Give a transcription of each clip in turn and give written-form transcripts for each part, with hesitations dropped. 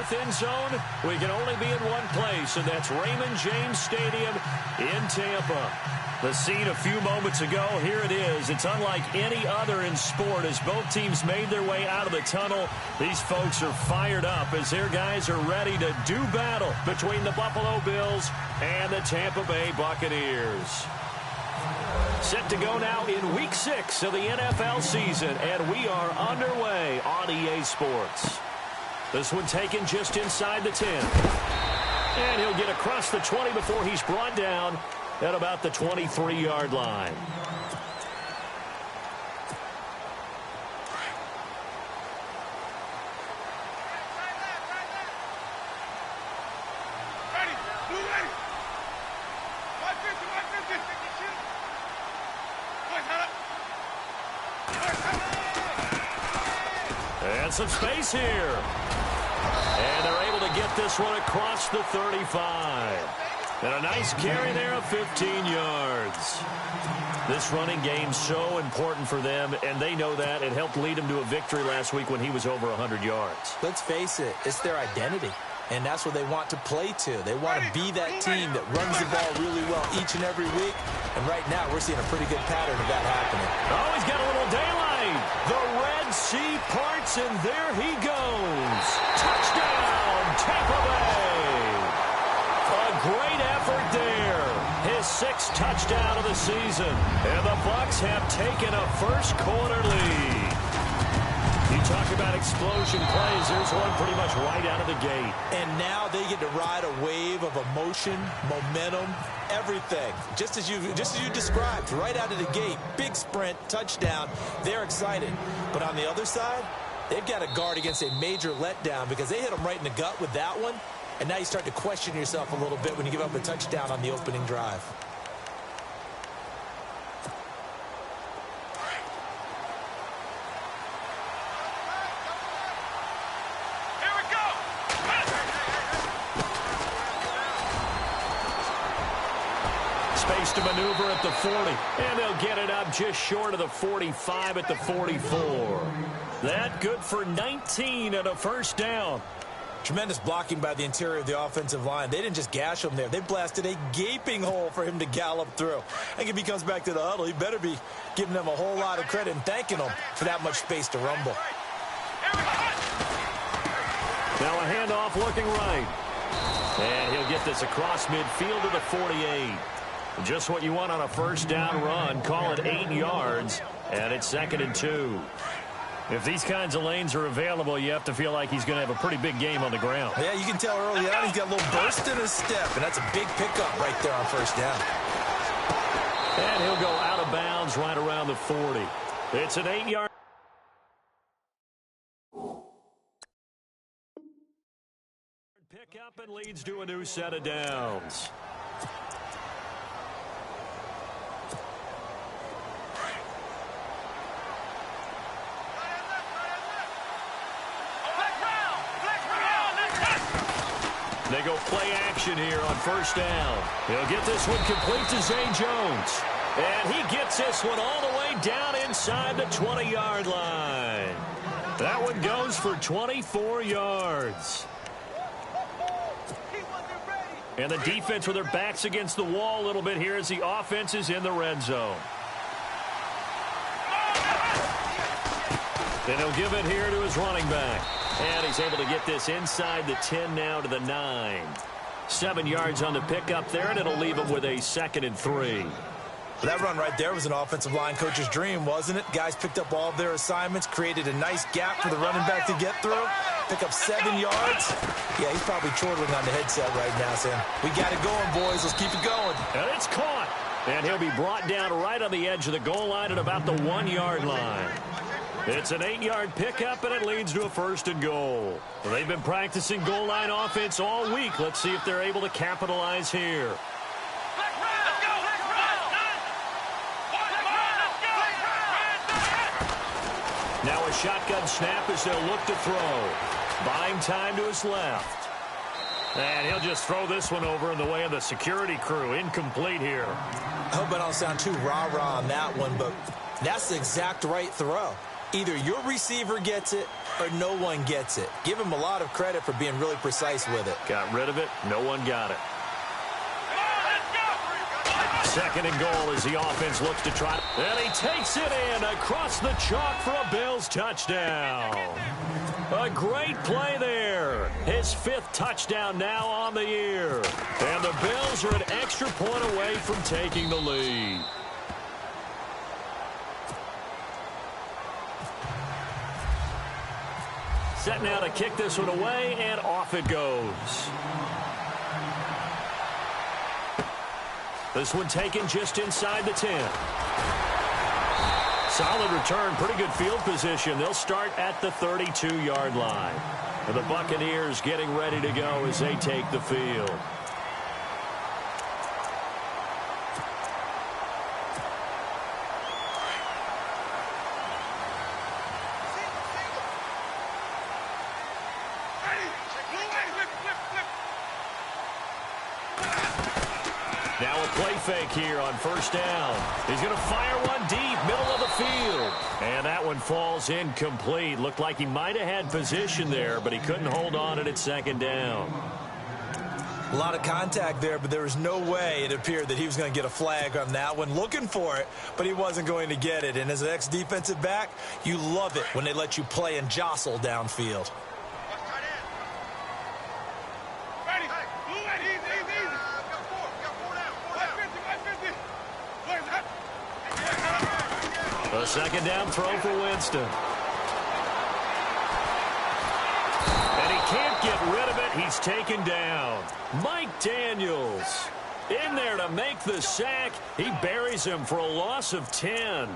fourth end zone, we can only be in one place, and that's Raymond James Stadium in Tampa. The scene a few moments ago, here it is. It's unlike any other in sport as both teams made their way out of the tunnel. These folks are fired up as their guys are ready to do battle between the Buffalo Bills and the Tampa Bay Buccaneers. Set to go now in Week 6 of the NFL season, and we are underway on EA Sports. This one taken just inside the 10. And he'll get across the 20 before he's brought down at about the 23-yard line. And some space here. And they're able to get this one across the 35. And a nice carry there of 15 yards. This running game's so important for them, and they know that. It helped lead them to a victory last week when he was over 100 yards. Let's face it, it's their identity, and that's what they want to play to. They want to be that team that runs the ball really well each and every week, and right now we're seeing a pretty good pattern of that happening. Oh, he's got a little daylight. The Red Sea parts, and there he goes. Touchdown, Tampa Bay. A great effort there. His 6th touchdown of the season. And the Bucs have taken a first-quarter lead. You talk about explosion plays. There's one pretty much right out of the gate. And now they get to ride a wave of emotion, momentum, everything. Just as you described, right out of the gate. Big sprint, touchdown. They're excited. But on the other side, they've got to guard against a major letdown because they hit them right in the gut with that one. And now you start to question yourself a little bit when you give up a touchdown on the opening drive. Here we go. Space to maneuver at the 40. And they'll get it up just short of the 45 at the 44. That good for 19 and a first down. Tremendous blocking by the interior of the offensive line. They didn't just gash him there. They blasted a gaping hole for him to gallop through. I think if he comes back to the huddle, he better be giving them a whole lot of credit and thanking them for that much space to rumble. Now a handoff looking right. And he'll get this across midfield to the 48. Just what you want on a first down run. Call it 8 yards. And it's 2nd and 2. If these kinds of lanes are available, you have to feel like he's going to have a pretty big game on the ground. Yeah, you can tell early on he's got a little burst in his step, and that's a big pickup right there on first down. And he'll go out of bounds right around the 40. It's an 8-yard. Pickup and leads to a new set of downs. They go play action here on first down. He'll get this one complete to Zay Jones. And he gets this one all the way down inside the 20-yard line. That one goes for 24 yards. And the defense with their backs against the wall a little bit here as the offense is in the red zone. And he'll give it here to his running back. And he's able to get this inside the 10 now to the 9. 7 yards on the pickup there, and it'll leave him with a 2nd and 3. Well, that run right there was an offensive line coach's dream, wasn't it? Guys picked up all of their assignments, created a nice gap for the running back to get through, pick up 7 yards. Yeah, he's probably chortling on the headset right now, Sam. We got it going, boys. Let's keep it going. And it's caught. And he'll be brought down right on the edge of the goal line at about the 1-yard line. It's an 8-yard pickup, and it leads to a 1st and goal. Well, they've been practicing goal line offense all week. Let's see if they're able to capitalize here. Now a shotgun snap as they'll look to throw. Buying time to his left. And he'll just throw this one over in the way of the security crew. Incomplete here. I hope I don't sound too rah-rah on that one, but that's the exact right throw. Either your receiver gets it or no one gets it. Give him a lot of credit for being really precise with it. Got rid of it. No one got it. Second and goal as the offense looks to try. And he takes it in across the chalk for a Bills touchdown. A great play there. His 5th touchdown now on the year. And the Bills are an extra point away from taking the lead. Set now to kick this one away, and off it goes. This one taken just inside the 10. Solid return, pretty good field position. They'll start at the 32-yard line. And the Buccaneers getting ready to go as they take the field. Now a play fake here on first down. He's going to fire one deep, middle of the field. And that one falls incomplete. Looked like he might have had position there, but he couldn't hold on at second down. A lot of contact there, but there was no way it appeared that he was going to get a flag on that one. Looking for it, but he wasn't going to get it. And as an ex-defensive back, you love it when they let you play and jostle downfield. A second down throw for Winston. And he can't get rid of it. He's taken down. Mike Daniels in there to make the sack. He buries him for a loss of 10.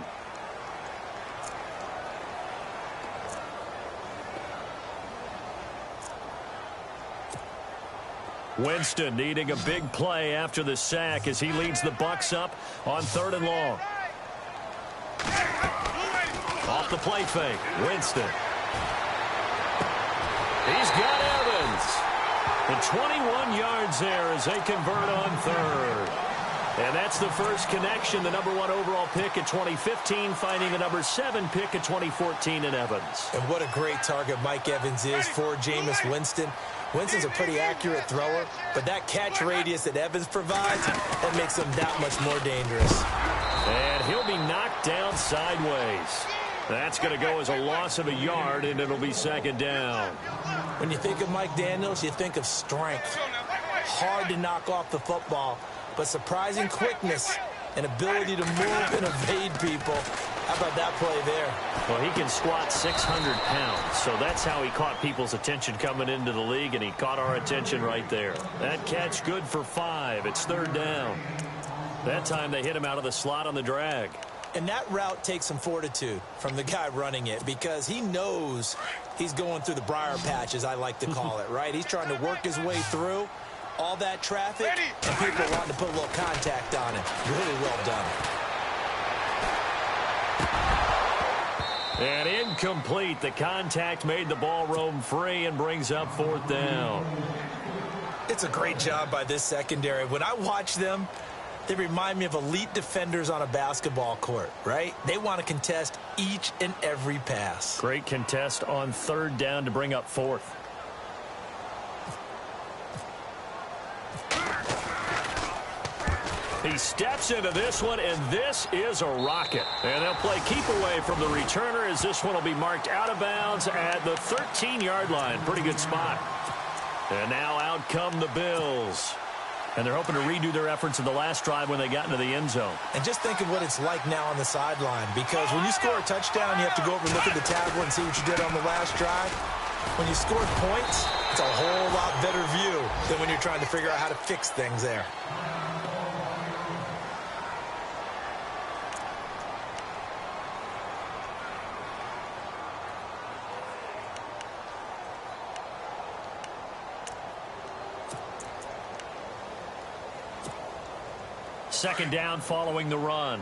Winston needing a big play after the sack as he leads the Bucs up on 3rd and long. Off the play fake, Winston. He's got Evans. And 21 yards there as they convert on 3rd. And that's the first connection, the number 1 overall pick at 2015, finding the number 7 pick at 2014 in Evans. And what a great target Mike Evans is for Jameis Winston. Winston's a pretty accurate thrower, but that catch radius that Evans provides, that makes him that much more dangerous. And he'll be knocked down sideways. That's going to go as a loss of a yard, and it'll be second down. When you think of Mike Daniels, you think of strength. Hard to knock off the football, but surprising quickness and ability to move and evade people. How about that play there? Well, he can squat 600 pounds, so that's how he caught people's attention coming into the league, and he caught our attention right there. That catch good for 5. It's 3rd down. That time they hit him out of the slot on the drag. And that route takes some fortitude from the guy running it because he knows he's going through the briar patch, as I like to call it, right? He's trying to work his way through all that traffic, and people wanting to put a little contact on him. Really well done. And incomplete. The contact made the ball roam free and brings up 4th down. It's a great job by this secondary. When I watch them, they remind me of elite defenders on a basketball court, right? They want to contest each and every pass. Great contest on 3rd down to bring up 4th. He steps into this one, and this is a rocket. And they'll play keep away from the returner as this one will be marked out of bounds at the 13-yard line. Pretty good spot. And now out come the Bills. And they're hoping to redo their efforts in the last drive when they got into the end zone. And just think of what it's like now on the sideline, because when you score a touchdown, you have to go over and look at the tablet and see what you did on the last drive. When you scored points, it's a whole lot better view than when you're trying to figure out how to fix things there. Second down following the run.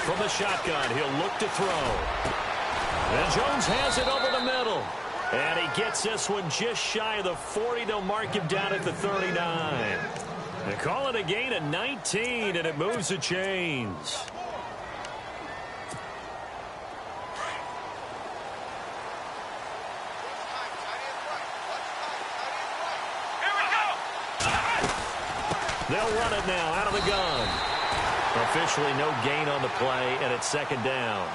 From the shotgun, he'll look to throw. And Jones has it over the middle. And he gets this one just shy of the 40. They'll mark him down at the 39. They call it a gain of 19, and it moves the chains. They'll run it now out of the gun. Officially no gain on the play, and it's second down.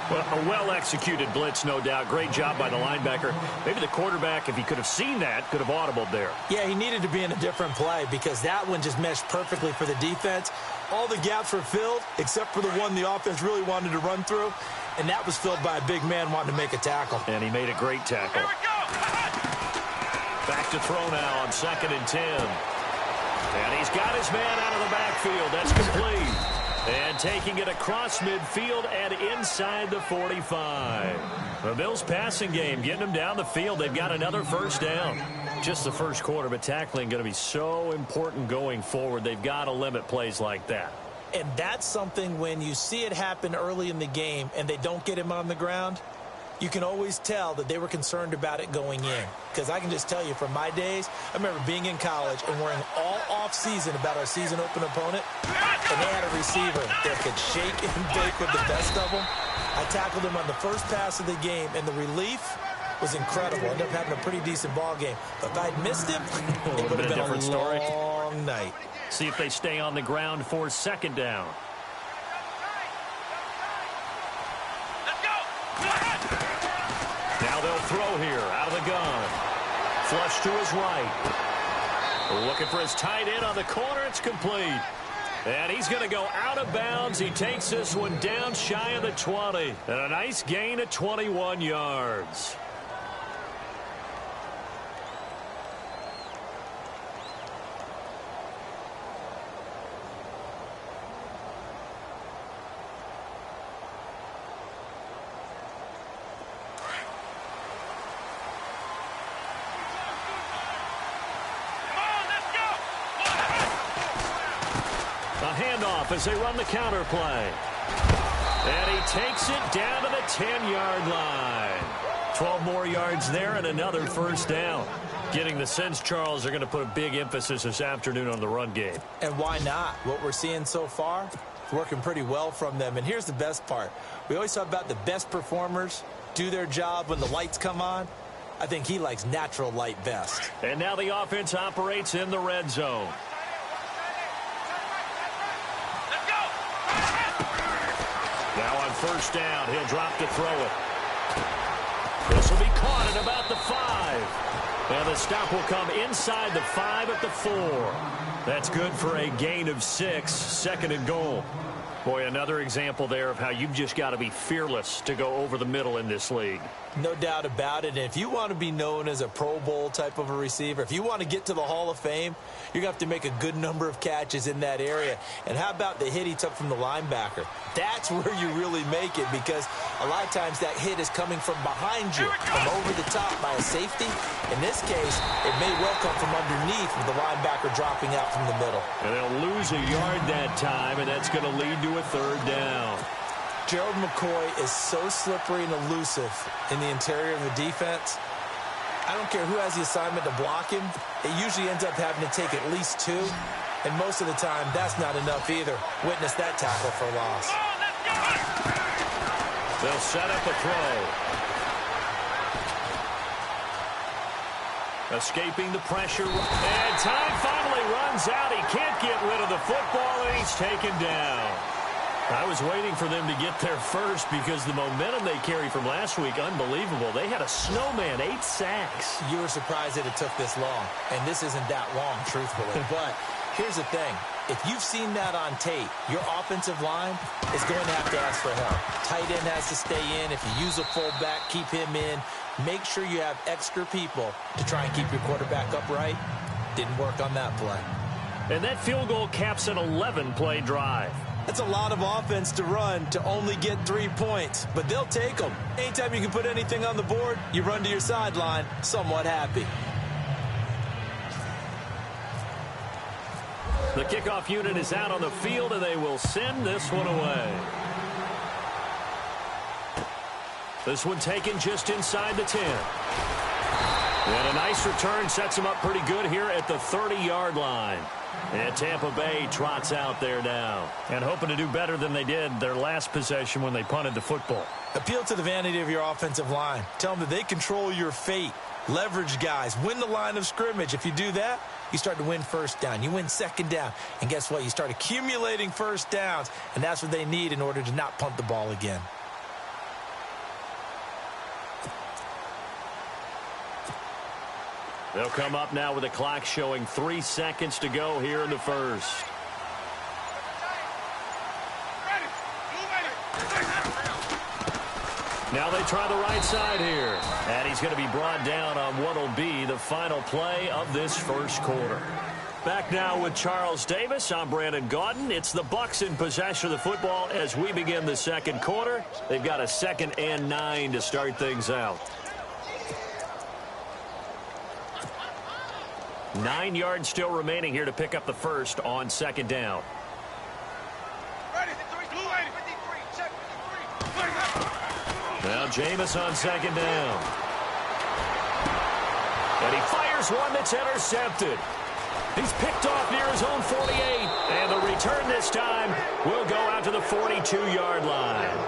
Well, a well-executed blitz, no doubt. Great job by the linebacker. Maybe the quarterback, if he could have seen that, could have audibled there. Yeah, he needed to be in a different play because that one just meshed perfectly for the defense. All the gaps were filled except for the one the offense really wanted to run through, and that was filled by a big man wanting to make a tackle. And he made a great tackle. Back to throw now on 2nd and 10. And he's got his man out of the backfield. That's complete. And taking it across midfield and inside the 45. The Bills passing game getting them down the field. They've got another first down. Just the first quarter, but tackling going to be so important going forward. They've got to limit plays like that. And that's something when you see it happen early in the game and they don't get him on the ground, you can always tell that they were concerned about it going in. Because I can just tell you from my days, I remember being in college and worrying all off-season about our season open opponent. And they had a receiver that could shake and bake with the best of them. I tackled him on the first pass of the game, and the relief was incredible. Ended up having a pretty decent ball game. But if I'd missed him, it would have been a long night. See if they stay on the ground for second down. Now they'll throw here out of the gun. Flush to his right. Looking for his tight end on the corner. It's complete. And he's going to go out of bounds. He takes this one down shy of the 20. And a nice gain of 21 yards. Handoff as they run the counter play. And he takes it down to the 10-yard line. 12 more yards there and another first down. Getting the sense, Charles, they're going to put a big emphasis this afternoon on the run game. And why not? What we're seeing so far, it's working pretty well from them. And here's the best part. We always talk about the best performers do their job when the lights come on. I think he likes natural light best. And now the offense operates in the red zone. Now on first down, he'll drop to throw it. This will be caught at about the 5. And the stop will come inside the 5 at the 4. That's good for a gain of 6, 2nd and goal. Boy, another example there of how you've just got to be fearless to go over the middle in this league. No doubt about it. And if you want to be known as a Pro Bowl type of a receiver, if you want to get to the Hall of Fame, you're going to have to make a good number of catches in that area. And how about the hit he took from the linebacker? That's where you really make it, because a lot of times that hit is coming from behind you, from over the top by a safety. In this case, it may well come from underneath with the linebacker dropping out from the middle. And they'll lose a yard that time, and that's going to lead to a third down. Gerald McCoy is so slippery and elusive in the interior of the defense. I don't care who has the assignment to block him. It usually ends up having to take at least 2. And most of the time, that's not enough either. Witness that tackle for loss. They'll set up a throw. Escaping the pressure. And time finally runs out. He can't get rid of the football, and he's taken down. I was waiting for them to get there first because the momentum they carried from last week, unbelievable. They had a snowman, 8 sacks. You were surprised that it took this long, and this isn't that long, truthfully. But here's the thing. If you've seen that on tape, your offensive line is going to have to ask for help. Tight end has to stay in. If you use a fullback, keep him in. Make sure you have extra people to try and keep your quarterback upright. Didn't work on that play. And that field goal caps an 11-play drive. That's a lot of offense to run to only get 3 points, but they'll take them. Anytime you can put anything on the board, you run to your sideline somewhat happy. The kickoff unit is out on the field, and they will send this one away. This one taken just inside the 10. And a nice return sets them up pretty good here at the 30-yard line. And Tampa Bay trots out there now. And hoping to do better than they did their last possession when they punted the football. Appeal to the vanity of your offensive line. Tell them that they control your fate. Leverage guys. Win the line of scrimmage. If you do that, you start to win first down. You win second down. And guess what? You start accumulating first downs. And that's what they need in order to not punt the ball again. They'll come up now with the clock showing 3 seconds to go here in the first. Now they try the right side here. And he's going to be brought down on what will be the final play of this first quarter. Back now with Charles Davis. I'm Brandon Gaudin. It's the Bucs in possession of the football as we begin the second quarter. They've got a 2nd and 9 to start things out. 9 yards still remaining here to pick up the first on 2nd down. Now Jameis on 2nd down. And he fires one that's intercepted. He's picked off near his own 48. And the return this time will go out to the 42-yard line.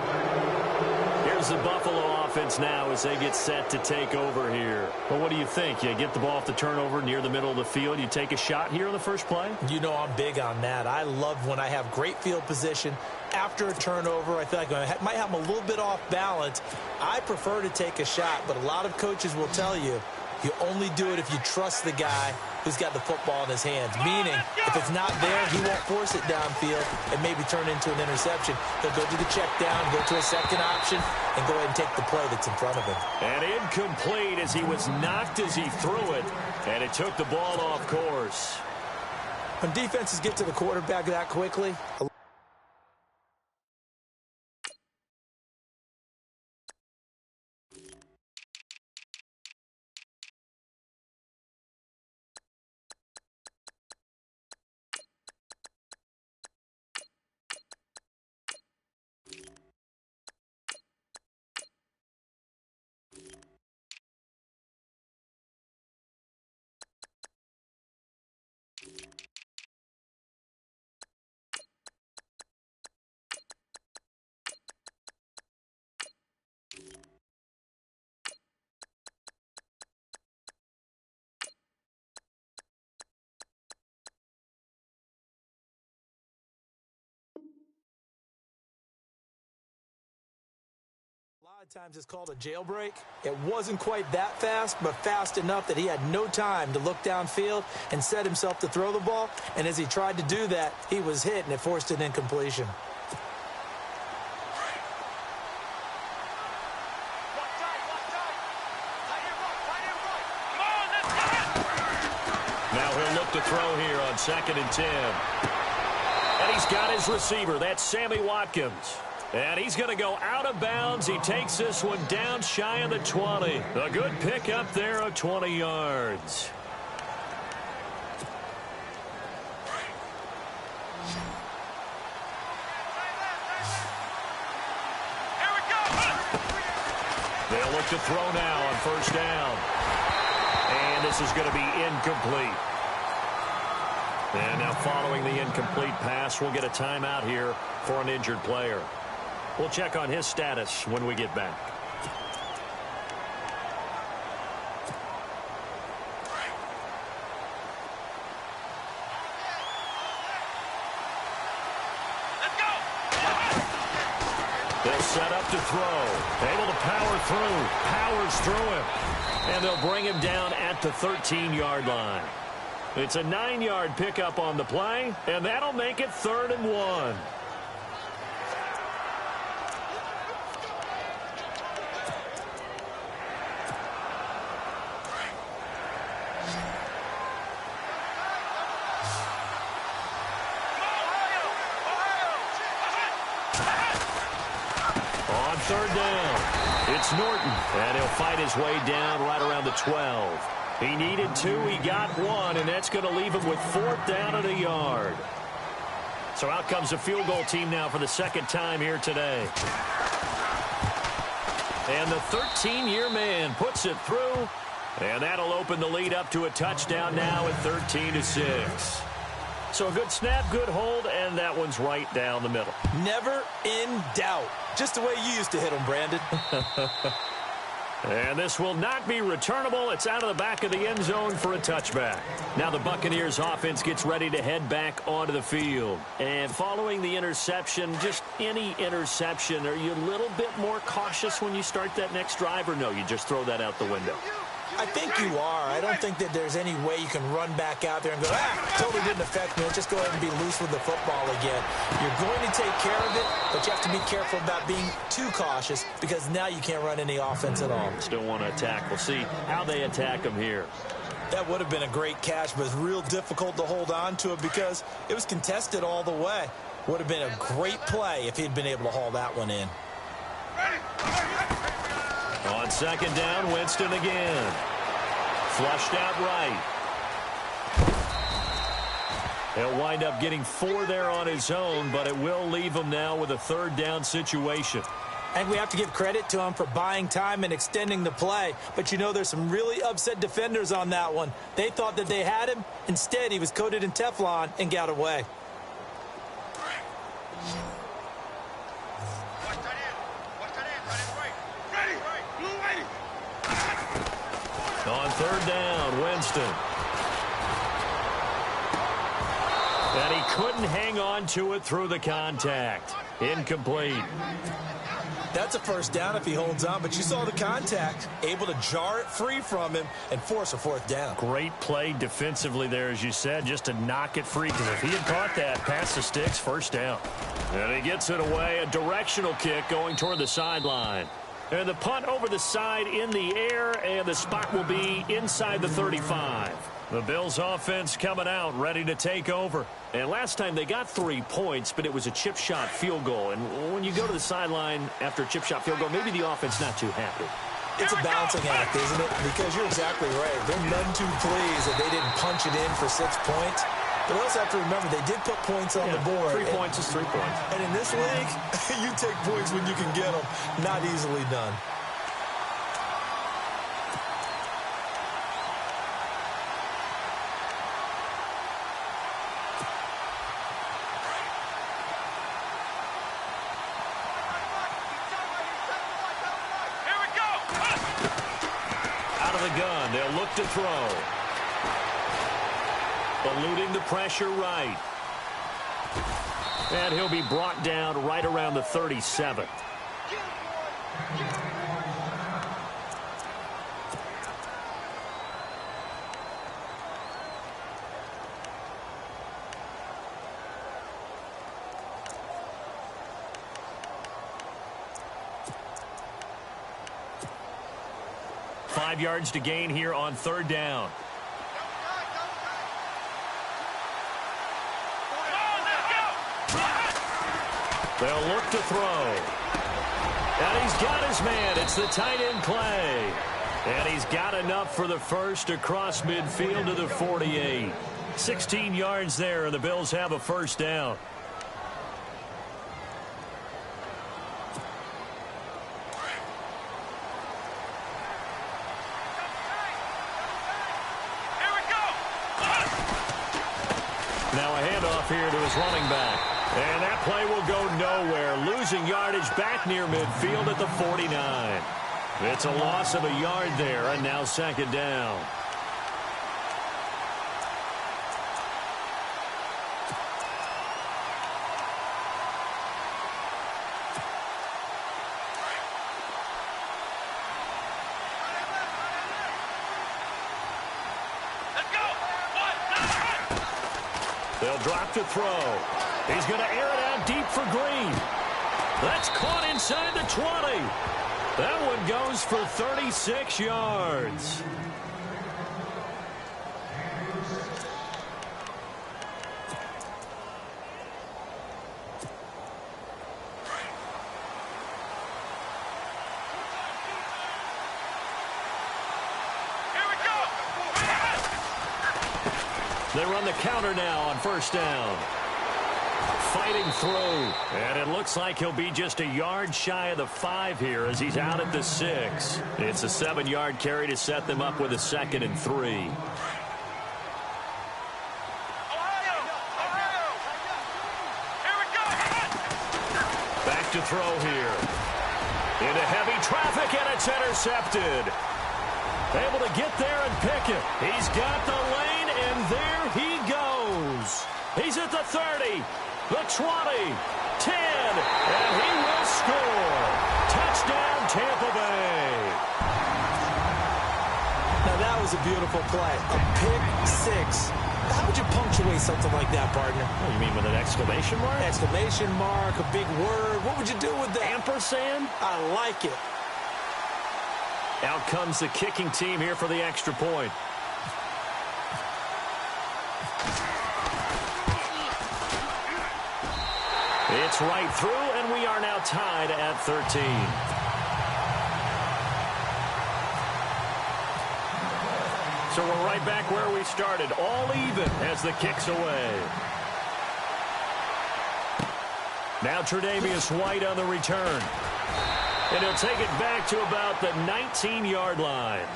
Here's the Buffalo offense now as they get set to take over here. But what do you think? You get the ball off the turnover near the middle of the field. You take a shot here on the first play? You know I'm big on that. I love when I have great field position. After a turnover, I feel like I might have them a little bit off balance. I prefer to take a shot, but a lot of coaches will tell you, you only do it if you trust the guy who's got the football in his hands. Meaning, if it's not there, he won't force it downfield and maybe turn into an interception. He'll go to the check down, go to a second option, and go ahead and take the play that's in front of him. And incomplete as he was knocked as he threw it, and it took the ball off course. When defenses get to the quarterback that quickly, a lot of times it's called a jailbreak. It wasn't quite that fast, but fast enough that he had no time to look downfield and set himself to throw the ball. And as he tried to do that, he was hit, and it forced an incompletion. Now he'll look to throw here on 2nd and 10. And he's got his receiver. That's Sammy Watkins. And he's going to go out of bounds. He takes this one down shy of the 20. A good pick up there of 20 yards. Here we go. They'll look to throw now on 1st down. And this is going to be incomplete. And now following the incomplete pass, we'll get a timeout here for an injured player. We'll check on his status when we get back. Let's go. They'll set up to throw. Able to power through. Powers through him. And they'll bring him down at the 13-yard line. It's a 9-yard pickup on the play, and that'll make it 3rd and 1. On 3rd down, it's Norton, and he'll fight his way down right around the 12. He needed 2, he got 1, and that's going to leave him with 4th down and a yard. So out comes the field goal team now for the 2nd time here today. And the 13-year man puts it through, and that'll open the lead up to a touchdown now at 13-6. So a good snap, good hold, and that one's right down the middle. Never in doubt. Just the way you used to hit them, Brandon. And this will not be returnable. It's out of the back of the end zone for a touchback. Now the Buccaneers offense gets ready to head back onto the field. And following the interception, just any interception, are you a little bit more cautious when you start that next drive, or no, you just throw that out the window? I think you are. I don't think that there's any way you can run back out there and go, totally didn't affect me. Let's just go ahead and be loose with the football again. You're going to take care of it, but you have to be careful about being too cautious because now you can't run any offense at all. Still want to attack. We'll see how they attack them here. That would have been a great catch, but it's real difficult to hold on to it because it was contested all the way. Would have been a great play if he'd been able to haul that one in. On second down, Winston again. Flushed out right. He'll wind up getting 4 there on his own, but it will leave him now with a third down situation. And we have to give credit to him for buying time and extending the play. But, you know, there's some really upset defenders on that one. They thought that they had him. Instead, he was coated in Teflon and got away. On third down, Winston. And he couldn't hang on to it through the contact. Incomplete. That's a first down if he holds on, but you saw the contact. Able to jar it free from him and force a fourth down. Great play defensively there, as you said, just to knock it free. Because if he had caught that, past the sticks, first down. And he gets it away. A directional kick going toward the sideline. And the punt over the side in the air, and the spot will be inside the 35. The Bills offense coming out, ready to take over. And last time they got 3 points, but it was a chip shot field goal. And when you go to the sideline after a chip shot field goal, maybe the offense not too happy. It's a balancing act, isn't it? Because you're exactly right. They're none too pleased that they didn't punch it in for 6 points. But also have to remember, they did put points on the board. 3 points is 3 points. And in this league, you take points when you can get them. Not easily done. Here we go. Out of the gun, they'll look to throw. Eluding the pressure right. And he'll be brought down right around the 37. Five yards to gain here on third down. They'll look to throw. And he's got his man. It's the tight end play. And he's got enough for the first across midfield to the 48. 16 yards there, and the Bills have a first down. Now a handoff here to his running back. And that play will go nowhere. Losing yardage back near midfield at the 49. It's a loss of a yard there, and now second down. They'll drop to throw. He's going to air it out deep for Green. That's caught inside the 20. That one goes for 36 yards. They run the counter now on first down. Fighting through. And it looks like he'll be just a yard shy of the 5 here as he's out at the 6. It's a 7-yard carry to set them up with a 2nd and 3. to throw here. Into heavy traffic, and it's intercepted. Able to get there and pick it. He's got the lane, and there he goes. He's at the 30, the 20, 10, and he will score. Touchdown, Tampa Bay. Now, that was a beautiful play. A pick six. How would you punctuate something like that, partner? Oh, you mean with an exclamation mark? Exclamation mark, a big word. What would you do with that? Ampersand? I like it. Out comes the kicking team here for the extra point. It's right through, and we are now tied at 13. So we're right back where we started, all even as the kick's away. Now Tre'Davious White on the return. And he'll take it back to about the 19-yard line.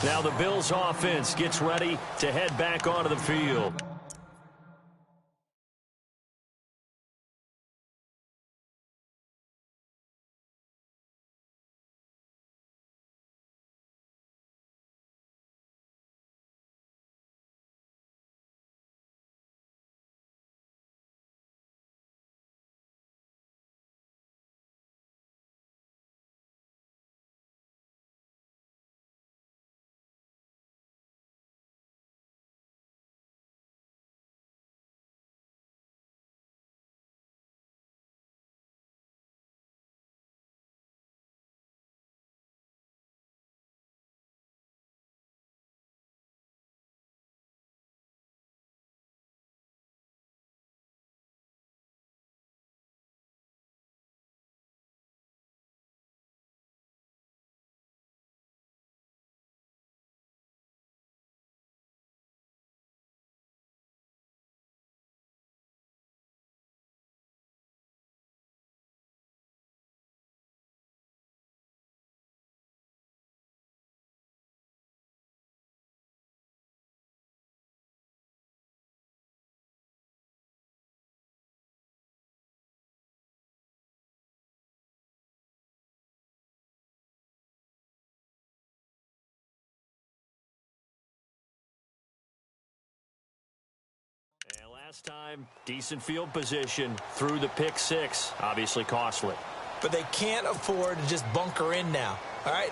Now the Bills offense gets ready to head back onto the field. And last time, decent field position through the pick six. Obviously costly. But they can't afford to just bunker in now. All right,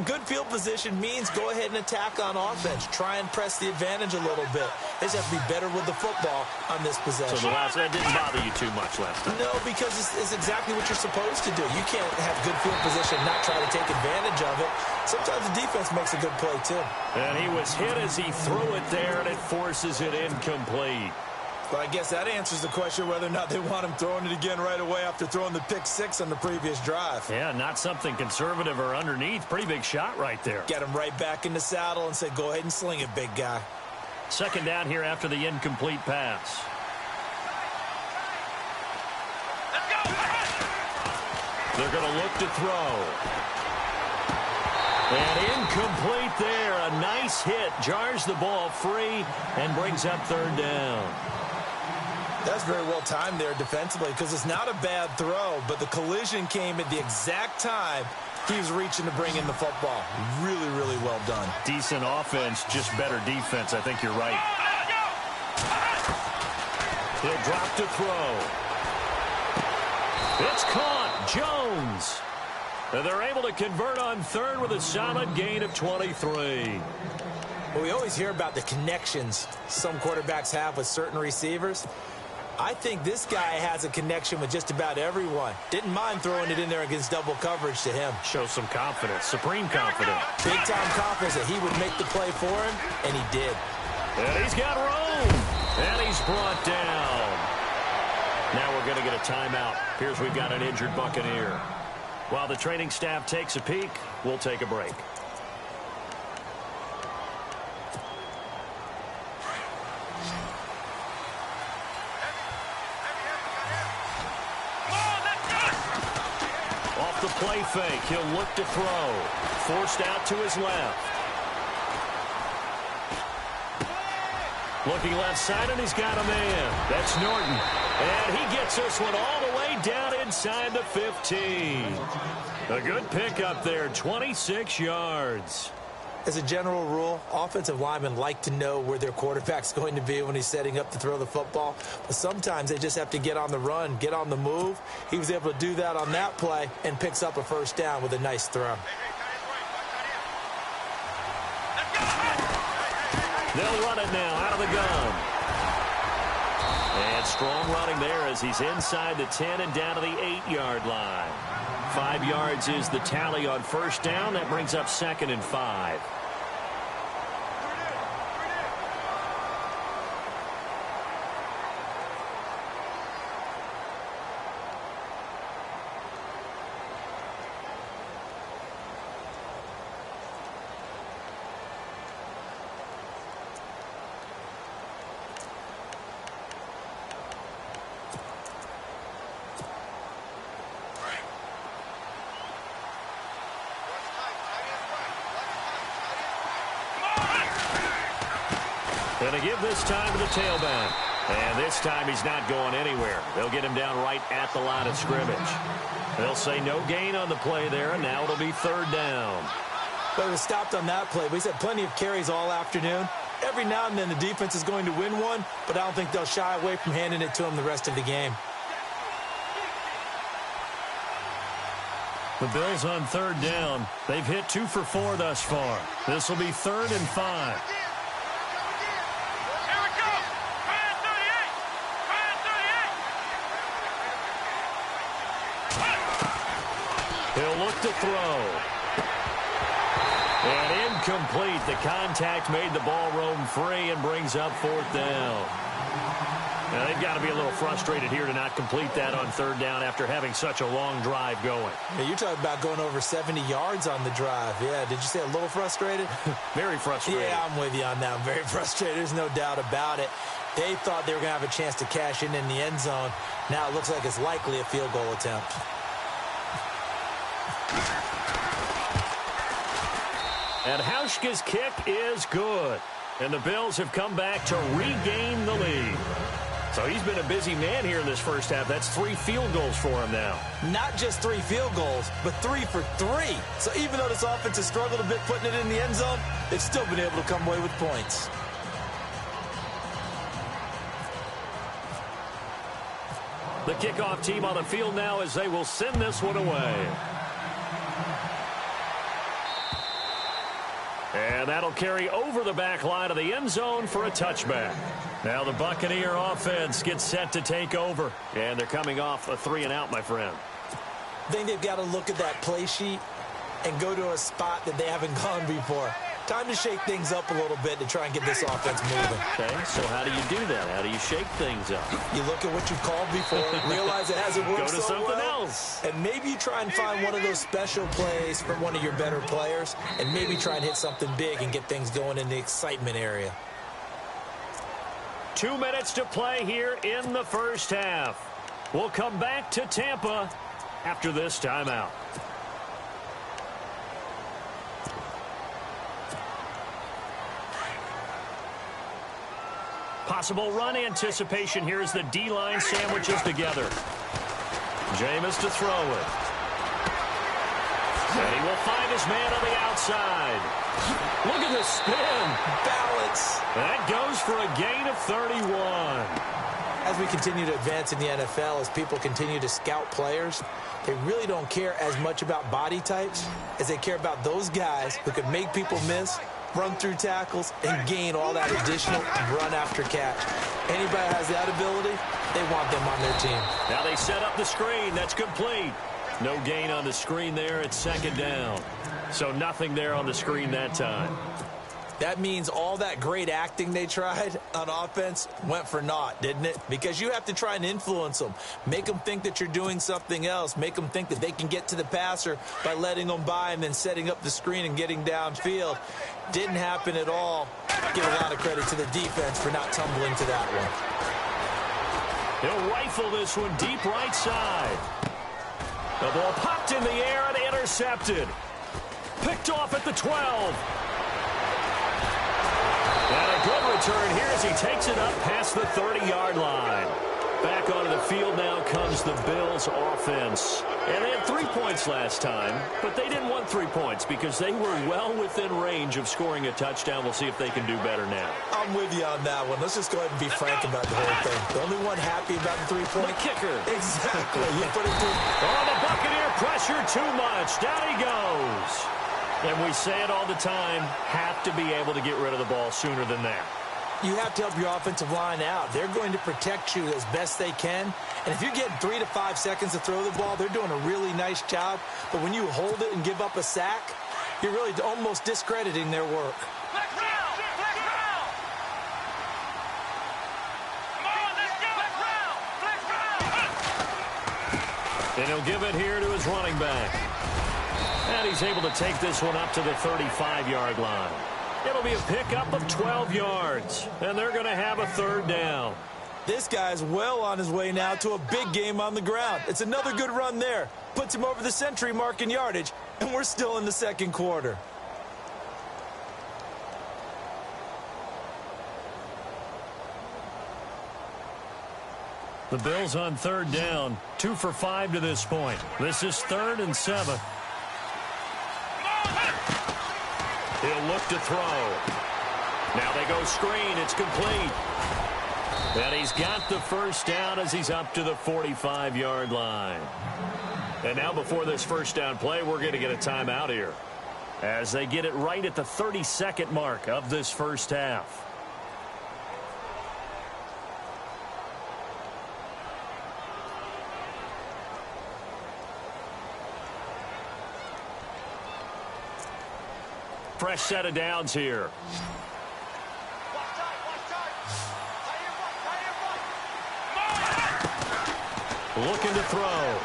good field position means go ahead and attack on offense. Try and press the advantage a little bit. They just have to be better with the football on this possession. So that didn't bother you too much last time? No, because it's exactly what you're supposed to do. You can't have good field position and not try to take advantage of it. Sometimes the defense makes a good play, too. And he was hit as he threw it there, and it forces it incomplete. Well, I guess that answers the question whether or not they want him throwing it again right away after throwing the pick six on the previous drive. Yeah, not something conservative or underneath. Pretty big shot right there. Get him right back in the saddle and say, go ahead and sling it, big guy. Second down here after the incomplete pass. Let's go. They're going to look to throw. And incomplete there. A nice hit. Jars the ball free and brings up third down. That's very well timed there defensively because it's not a bad throw, but the collision came at the exact time he was reaching to bring in the football. Really, really well done. Decent offense, just better defense. I think you're right. He'll drop to throw. It's caught. Jones. And they're able to convert on third with a solid gain of 23. Well, we always hear about the connections some quarterbacks have with certain receivers. I think this guy has a connection with just about everyone. Didn't mind throwing it in there against double coverage to him. Shows some confidence, supreme confidence. Big-time confidence that he would make the play for him, and he did. And he's got room. And he's brought down. Now we're going to get a timeout. Here's we've got an injured Buccaneer. While the training staff takes a peek, we'll take a break. Off the play fake, he'll look to throw. Forced out to his left. Looking left side, and he's got a man. That's Norton. And he gets this one all the way down inside the 15. A good pickup there, 26 yards. As a general rule, offensive linemen like to know where their quarterback's going to be when he's setting up to throw the football. But sometimes they just have to get on the run, get on the move. He was able to do that on that play and picks up a first down with a nice throw. They'll run it now out of the gun. And strong running there as he's inside the 10 and down to the 8-yard line. 5 yards is the tally on first down. That brings up 2nd and 5. Going to give this time to the tailback. And this time he's not going anywhere. They'll get him down right at the line of scrimmage. They'll say no gain on the play there, and now it'll be 3rd down. But it was stopped on that play. He's had plenty of carries all afternoon. Every now and then the defense is going to win one, but I don't think they'll shy away from handing it to him the rest of the game. The Bills on 3rd down. They've hit 2 for 4 thus far. This will be 3rd and 5. He'll look to throw. And incomplete. The contact made the ball roam free and brings up 4th down. Now, they've got to be a little frustrated here to not complete that on 3rd down after having such a long drive going. Yeah, you're talking about going over 70 yards on the drive. Yeah, did you say a little frustrated? Very frustrated. Yeah, I'm with you on that. I'm very frustrated. There's no doubt about it. They thought they were going to have a chance to cash in the end zone. Now it looks like it's likely a field goal attempt. And Hauschka's kick is good. And the Bills have come back to regain the lead. So he's been a busy man here in this first half. That's 3 field goals for him now. Not just 3 field goals, but 3 for 3. So even though this offense has struggled a bit putting it in the end zone, they've still been able to come away with points. The kickoff team on the field now as they will send this one away. And that'll carry over the back line of the end zone for a touchback. Now the Buccaneer offense gets set to take over. And they're coming off a 3-and-out, my friend. I think they've got to look at that play sheet and go to a spot that they haven't gone before. Time to shake things up a little bit to try and get this offense moving. Okay, so how do you do that? How do you shake things up? You look at what you called before, realize it hasn't worked Go to so something well, else. and maybe you try and find one of those special plays from one of your better players, and maybe try and hit something big and get things going in the excitement area. 2 minutes to play here in the first half. We'll come back to Tampa after this timeout. Possible run anticipation here as the D-line sandwiches together. Jameis to throw it. And he will find his man on the outside. Look at the spin. Balance. That goes for a gain of 31. As we continue to advance in the NFL, as people continue to scout players, they really don't care as much about body types as they care about those guys who can make people miss, run through tackles, and gain all that additional run after catch. Anybody has that ability, they want them on their team. Now they set up the screen. That's complete. No gain on the screen there. It's 2nd down. So nothing there on the screen that time. That means all that great acting they tried on offense went for naught, didn't it? Because you have to try and influence them. Make them think that you're doing something else. Make them think that they can get to the passer by letting them by and then setting up the screen and getting downfield. Didn't happen at all. Give a lot of credit to the defense for not tumbling to that one. He'll rifle this one deep right side. The ball popped in the air and intercepted. Picked off at the 12. And a good return here as he takes it up past the 30-yard line. Back onto the field now comes the Bills offense. And they had 3 points last time, but they didn't want 3 points because they were well within range of scoring a touchdown. We'll see if they can do better now. I'm with you on that one. Let's just go ahead and be frank about the whole thing. The only one happy about the 3-point. The kicker. Exactly. You put it through. Oh, the Buccaneer pressure too much. Down he goes. And we say it all the time, have to be able to get rid of the ball sooner than that. You have to help your offensive line out. They're going to protect you as best they can. And if you're getting 3 to 5 seconds to throw the ball, they're doing a really nice job. But when you hold it and give up a sack, you're really almost discrediting their work. And he'll give it here to his running back. And he's able to take this one up to the 35-yard line. It'll be a pickup of 12 yards, and they're going to have a 3rd down. This guy's well on his way now to a big game on the ground. It's another good run there. Puts him over the century mark in yardage, and we're still in the 2nd quarter. The Bills on 3rd down, 2 for 5 to this point. This is 3rd and 7. He'll look to throw. Now they go screen. It's complete. And he's got the 1st down as he's up to the 45-yard line. And now before this 1st down play, we're going to get a timeout here as they get it right at the 32nd mark of this 1st half. Fresh set of downs here. Looking to throw.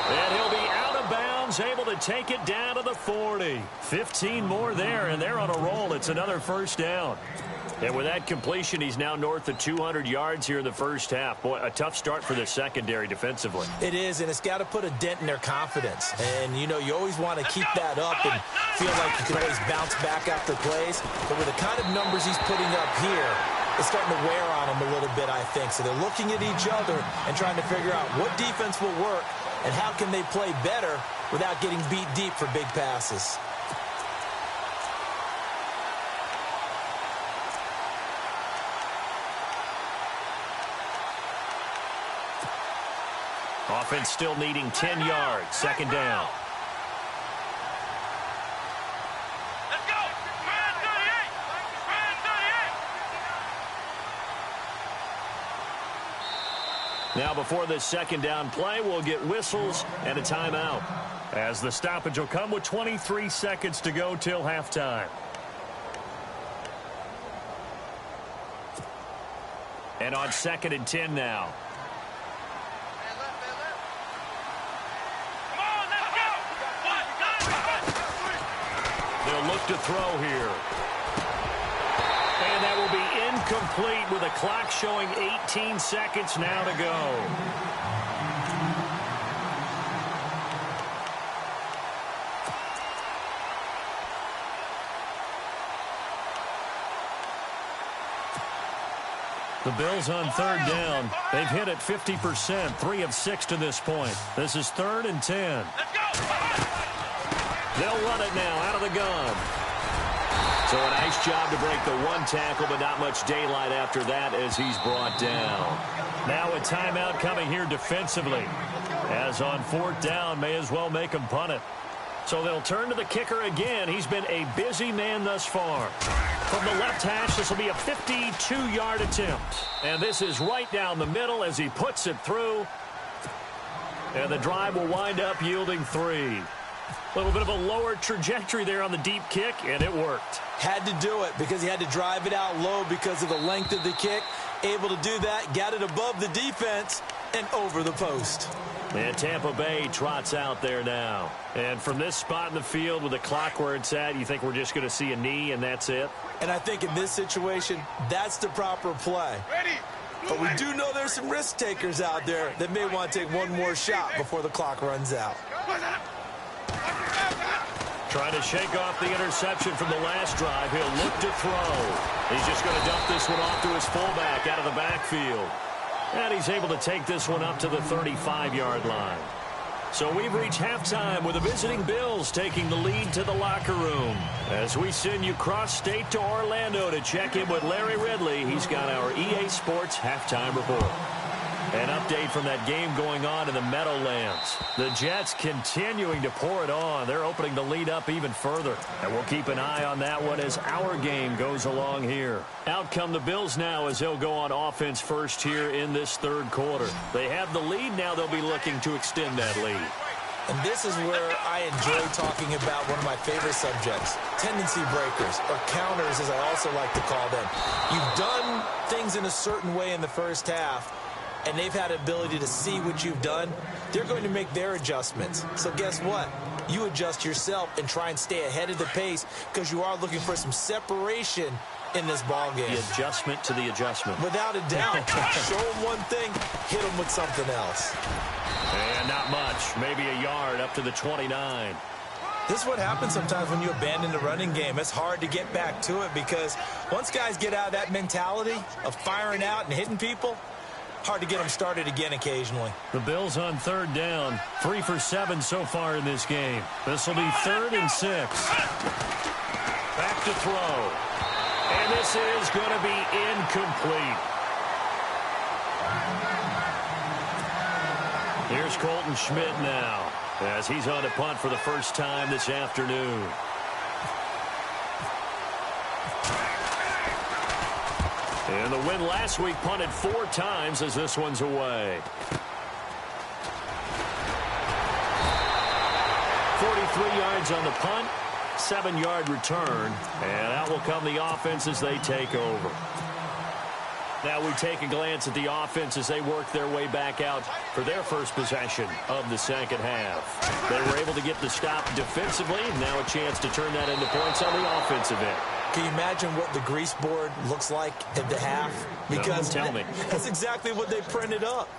And he'll be out of bounds, able to take it down to the 40. 15 more there, and they're on a roll. It's another 1st down. And with that completion, he's now north of 200 yards here in the 1st half. Boy, a tough start for the secondary defensively. It is, and it's got to put a dent in their confidence. And, you always want to keep that up and feel like you can always bounce back after plays. But with the kind of numbers he's putting up here, it's starting to wear on them a little bit, I think. So they're looking at each other and trying to figure out what defense will work and how can they play better without getting beat deep for big passes. Offense still needing 10 yards. 2nd down. Let's go. Man 38. Man 38. Now before this 2nd down play, we'll get whistles and a timeout, as the stoppage will come with 23 seconds to go till halftime. And on 2nd and 10 now. They'll look to throw here. And that will be incomplete with a clock showing 18 seconds now to go. The Bills on 3rd down. They've hit it 50%, 3 of 6 to this point. This is 3rd and 10. Let's go. They'll run it now out of the gun. So a nice job to break the 1 tackle, but not much daylight after that as he's brought down. Now a timeout coming here defensively. As on 4th down, may as well make him punt it. So they'll turn to the kicker again. He's been a busy man thus far. From the left hash, this will be a 52-yard attempt. And this is right down the middle as he puts it through. And the drive will wind up yielding 3. A little bit of a lower trajectory there on the deep kick, and it worked. Had to do it because he had to drive it out low because of the length of the kick. Able to do that, got it above the defense, and over the post. And Tampa Bay trots out there now. And from this spot in the field with the clock where it's at, you think we're just going to see a knee and that's it? And I think in this situation, that's the proper play. But we do know there's some risk takers out there that may want to take one more shot before the clock runs out. Trying to shake off the interception from the last drive. He'll look to throw. He's just going to dump this one off to his fullback out of the backfield. And he's able to take this one up to the 35-yard line. So we've reached halftime with the visiting Bills taking the lead to the locker room. As we send you cross-state to Orlando to check in with Larry Ridley, he's got our EA Sports halftime report. An update from that game going on in the Meadowlands. The Jets continuing to pour it on. They're opening the lead up even further. And we'll keep an eye on that one as our game goes along here. Out come the Bills now as they'll go on offense first here in this third quarter. They have the lead. Now they'll be looking to extend that lead. And this is where I enjoy talking about one of my favorite subjects, tendency breakers, or counters as I also like to call them. You've done things in a certain way in the first half, and they've had the ability to see what you've done. They're going to make their adjustments. So guess what? You adjust yourself and try and stay ahead of the pace because you are looking for some separation in this ball game. The adjustment to the adjustment. Without a doubt. Show them one thing, hit them with something else. And not much. Maybe a yard up to the 29. This is what happens sometimes when you abandon the running game. It's hard to get back to it because once guys get out of that mentality of firing out and hitting people, hard to get them started again occasionally. The Bills on third down. 3 for 7 so far in this game. This will be 3rd and 6. Back to throw. And this is going to be incomplete. Here's Colton Schmidt now as he's on to punt for the first time this afternoon. And the win last week punted 4 times as this one's away. 43 yards on the punt, 7-yard return, and out will come the offense as they take over. Now we take a glance at the offense as they work their way back out for their first possession of the second half. They were able to get the stop defensively, and now a chance to turn that into points on the offensive end. Can you imagine what the grease board looks like at the half? Because no, tell me. That's exactly what they printed up.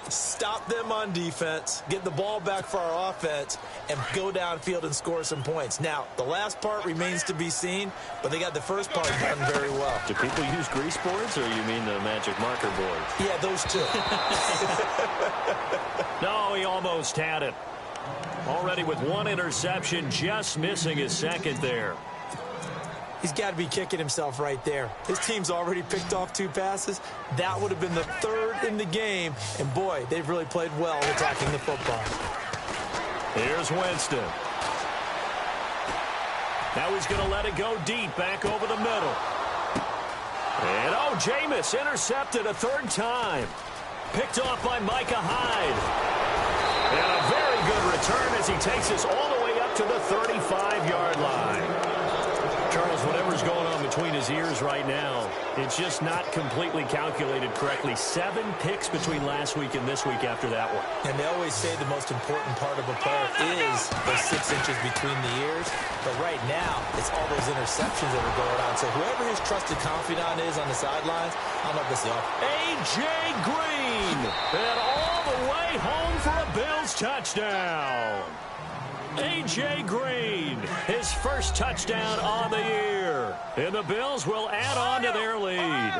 Stop them on defense, get the ball back for our offense, and go downfield and score some points. Now, the last part remains to be seen, but they got the first part done very well. Do people use grease boards, or you mean the magic marker board? Yeah, those two. No, he almost had it. Already with 1 interception, just missing his second there. He's got to be kicking himself right there. His team's already picked off 2 passes. That would have been the 3rd in the game. And, boy, they've really played well attacking the football. Here's Winston. Now he's going to let it go deep back over the middle. And, oh, Jameis intercepted a 3rd time. Picked off by Micah Hyde. And a very good return as he takes us all the way up to the 35-yard line. Charles, whatever's going on between his ears right now, it's just not completely calculated correctly. 7 picks between last week and this week after that one. And they always say the most important part of a player is those 6 inches between the ears. But right now, it's all those interceptions that are going on. So whoever his trusted confidant is on the sidelines, I don't know if this is off. A.J. Green, and all the way home for a Bills touchdown. A.J. Green, his first touchdown on the year. And the Bills will add on to their lead.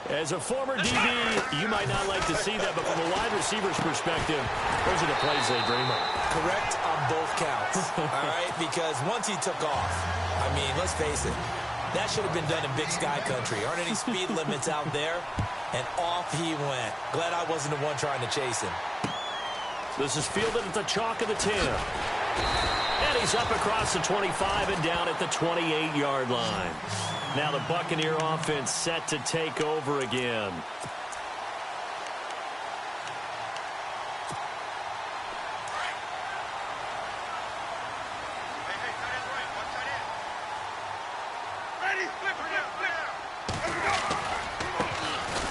As a former DB, you might not like to see that, but from a wide receiver's perspective, those are the plays they dream of. Correct on both counts, all right? Because once he took off, I mean, let's face it, that should have been done in Big Sky Country. Aren't any speed limits out there? And off he went. Glad I wasn't the one trying to chase him. This is fielded at the chalk of the 10. And he's up across the 25 and down at the 28-yard line. Now the Buccaneer offense set to take over again.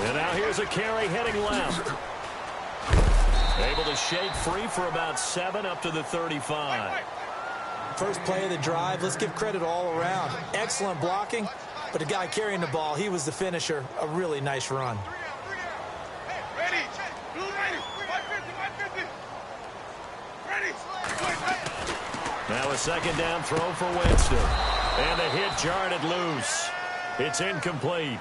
And now here's a carry heading left. Able to shake free for about 7 up to the 35. First play of the drive, let's give credit all around. Excellent blocking, but the guy carrying the ball, he was the finisher. A really nice run. Now a second down throw for Winston. And the hit jarred it loose. It's incomplete.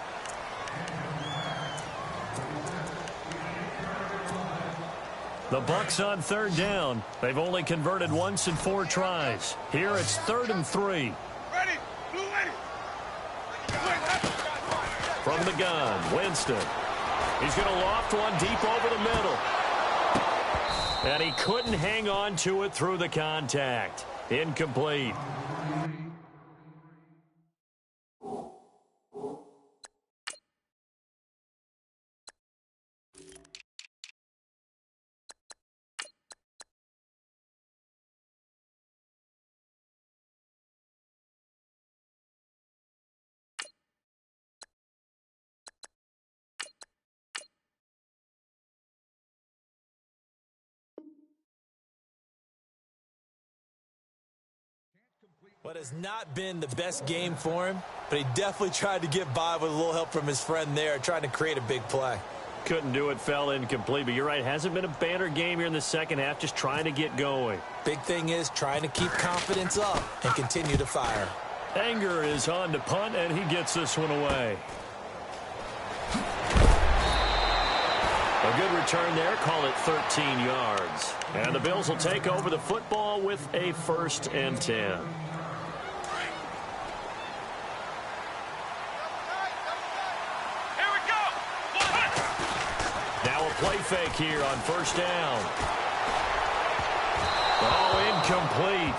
The Bucs on third down. They've only converted once in 4 tries. Here it's 3rd and 3. Ready. Blue ready. From the gun, Winston. He's going to loft one deep over the middle. And he couldn't hang on to it through the contact. Incomplete. What has not been the best game for him, but he definitely tried to get by with a little help from his friend there, trying to create a big play. Couldn't do it, fell incomplete, but you're right, hasn't been a banner game here in the second half, just trying to get going. Big thing is trying to keep confidence up and continue to fire. Anger is on to punt, and he gets this one away. A good return there, call it 13 yards. And the Bills will take over the football with a 1st and 10. Play fake here on 1st down. Oh, incomplete.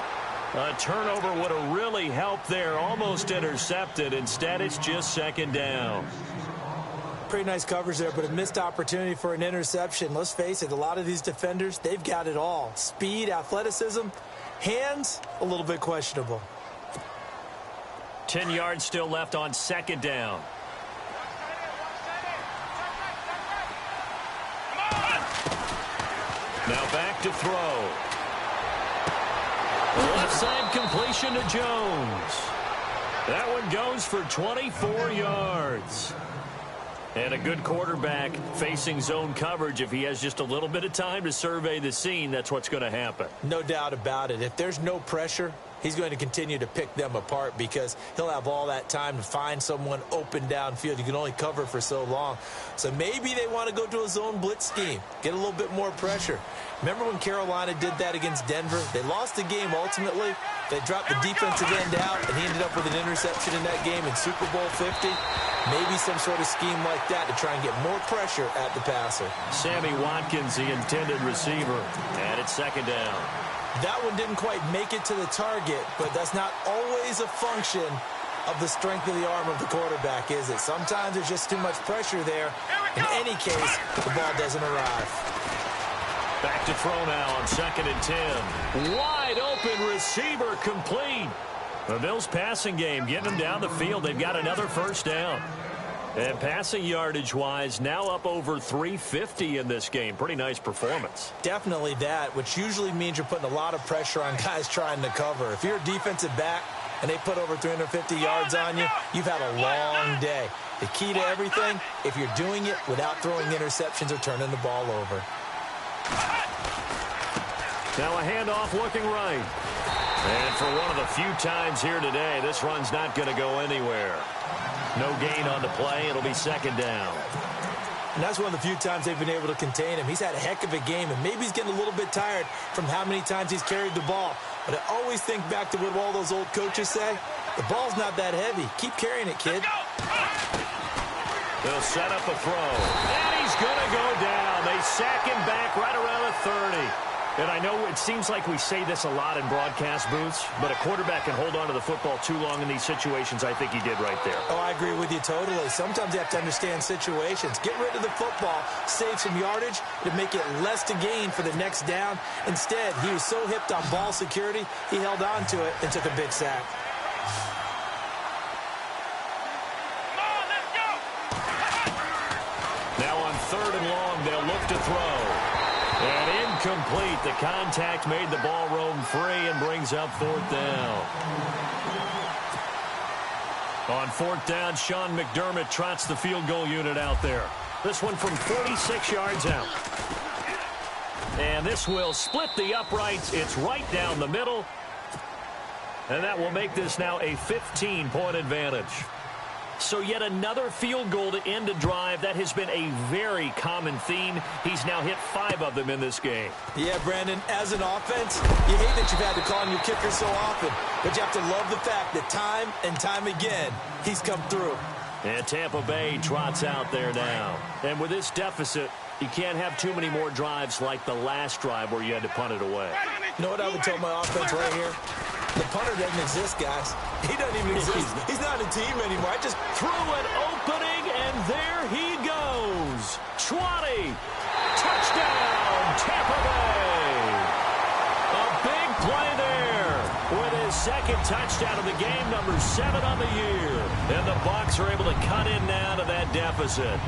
A turnover would have really helped there. Almost intercepted. Instead, it's just 2nd down. Pretty nice coverage there, but a missed opportunity for an interception. Let's face it, a lot of these defenders, they've got it all. Speed, athleticism, hands, a little bit questionable. 10 yards still left on 2nd down. Now back to throw. Left side completion to Jones. That one goes for 24 yards. And a good quarterback facing zone coverage. If he has just a little bit of time to survey the scene, that's what's going to happen. No doubt about it. If there's no pressure, he's going to continue to pick them apart because he'll have all that time to find someone open downfield. You can only cover for so long. So maybe they want to go to a zone blitz scheme, get a little bit more pressure. Remember when Carolina did that against Denver? They lost the game ultimately. They dropped the defensive end out, and he ended up with an interception in that game in Super Bowl 50. Maybe some sort of scheme like that to try and get more pressure at the passer. Sammy Watkins, the intended receiver, and it's 2nd down. That one didn't quite make it to the target, but that's not always a function of the strength of the arm of the quarterback, is it? Sometimes there's just too much pressure there. In any case, the ball doesn't arrive. Back to throw now on 2nd and 10. Wide open receiver complete. The Bills passing game getting them down the field. They've got another 1st down. And passing yardage-wise, now up over 350 in this game. Pretty nice performance. Definitely that, which usually means you're putting a lot of pressure on guys trying to cover. If you're a defensive back and they put over 350 yards on you, you've had a long day. The key to everything, if you're doing it without throwing interceptions or turning the ball over. Now a handoff looking right. And for one of the few times here today, this run's not going to go anywhere. No gain on the play. It'll be 2nd down. And that's one of the few times they've been able to contain him. He's had a heck of a game, and maybe he's getting a little bit tired from how many times he's carried the ball. But I always think back to what all those old coaches say. The ball's not that heavy. Keep carrying it, kid. They'll set up a throw. And he's going to go down. They sack him back right around the 30. And I know it seems like we say this a lot in broadcast booths, but a quarterback can hold on to the football too long in these situations. I think he did right there. Oh, I agree with you totally. Sometimes you have to understand situations. Get rid of the football, save some yardage to make it less to gain for the next down. Instead, he was so hipped on ball security, he held on to it and took a big sack. Now on 3rd and long, they'll look to throw. And incomplete. The contact made the ball roam free and brings up 4th down. On 4th down, Sean McDermott trots the field goal unit out there. This one from 46 yards out. And this will split the uprights. It's right down the middle. And that will make this now a 15-point advantage. So yet another field goal to end a drive. That has been a very common theme. He's now hit 5 of them in this game. Yeah, Brandon, as an offense, you hate that you've had to call on your kicker so often, but you have to love the fact that time and time again, he's come through. And Tampa Bay trots out there now. And with this deficit, you can't have too many more drives like the last drive where you had to punt it away. You know what I would tell my offense right here? The punter doesn't exist, guys. He doesn't even exist. He's not a team anymore. I just threw an opening, and there he goes. 20. Touchdown, Tampa Bay. A big play there with his second touchdown of the game, number 7 on the year. And the Bucs are able to cut in now to that deficit.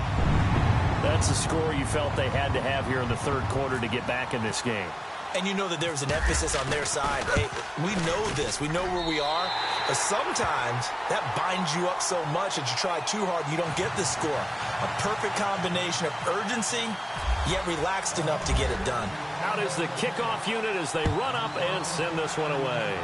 That's the score you felt they had to have here in the third quarter to get back in this game. And you know that there's an emphasis on their side. Hey, we know this. We know where we are. But sometimes that binds you up so much that you try too hard, you don't get the score. A perfect combination of urgency, yet relaxed enough to get it done. Out is the kickoff unit as they run up and send this one away.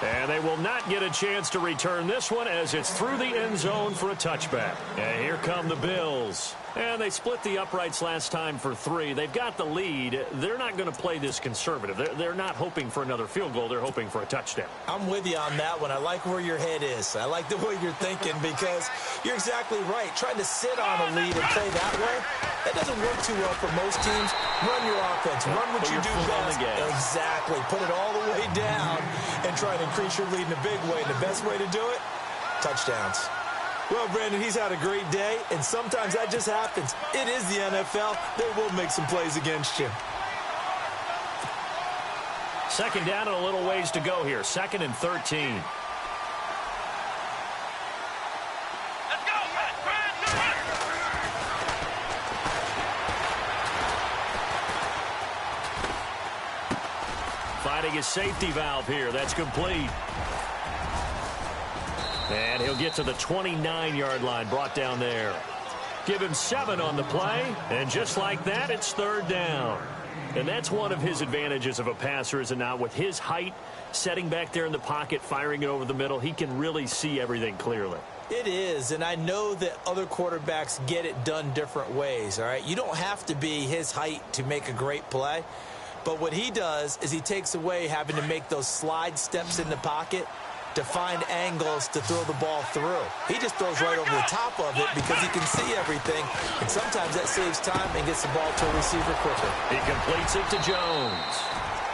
And they will not get a chance to return this one as it's through the end zone for a touchback. And here come the Bills. And they split the uprights last time for 3. They've got the lead. They're not going to play this conservative. They're not hoping for another field goal. They're hoping for a touchdown. I'm with you on that one. I like where your head is. I like the way you're thinking because you're exactly right. Trying to sit on a lead and play that way, that doesn't work too well for most teams. Run your offense. Run what you do best. Exactly. Put it all the way down and try to increase your lead in a big way. And the best way to do it, touchdowns. Well, Brandon, he's had a great day, and sometimes that just happens. It is the NFL. They will make some plays against you. Second down and a little ways to go here. 2nd and 13. Let's go. Finding his safety valve here. That's complete. And he'll get to the 29-yard line, brought down there. Give him 7 on the play, and just like that, it's 3rd down. And that's one of his advantages of a passer, is it not? With his height, setting back there in the pocket, firing it over the middle, he can really see everything clearly. It is, and I know that other quarterbacks get it done different ways, all right? You don't have to be his height to make a great play, but what he does is he takes away having to make those slide steps in the pocket to find angles to throw the ball through. He just throws right over the top of it because he can see everything, and sometimes that saves time and gets the ball to a receiver quicker. He completes it to Jones.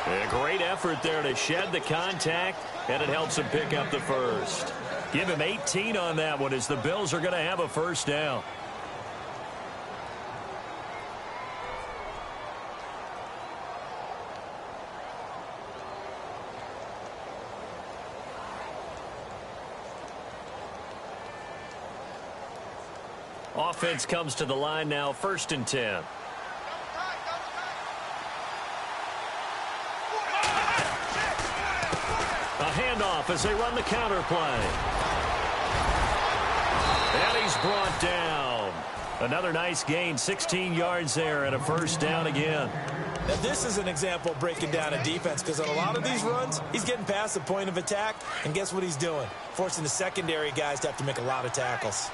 A great effort there to shed the contact, and it helps him pick up the first. Give him 18 on that one as the Bills are going to have a 1st down. Offense comes to the line now, 1st and 10. A handoff as they run the counter play. And he's brought down. Another nice gain, 16 yards there, and a 1st down again. Now, this is an example of breaking down a defense because on a lot of these runs, he's getting past the point of attack, and guess what he's doing? Forcing the secondary guys to have to make a lot of tackles.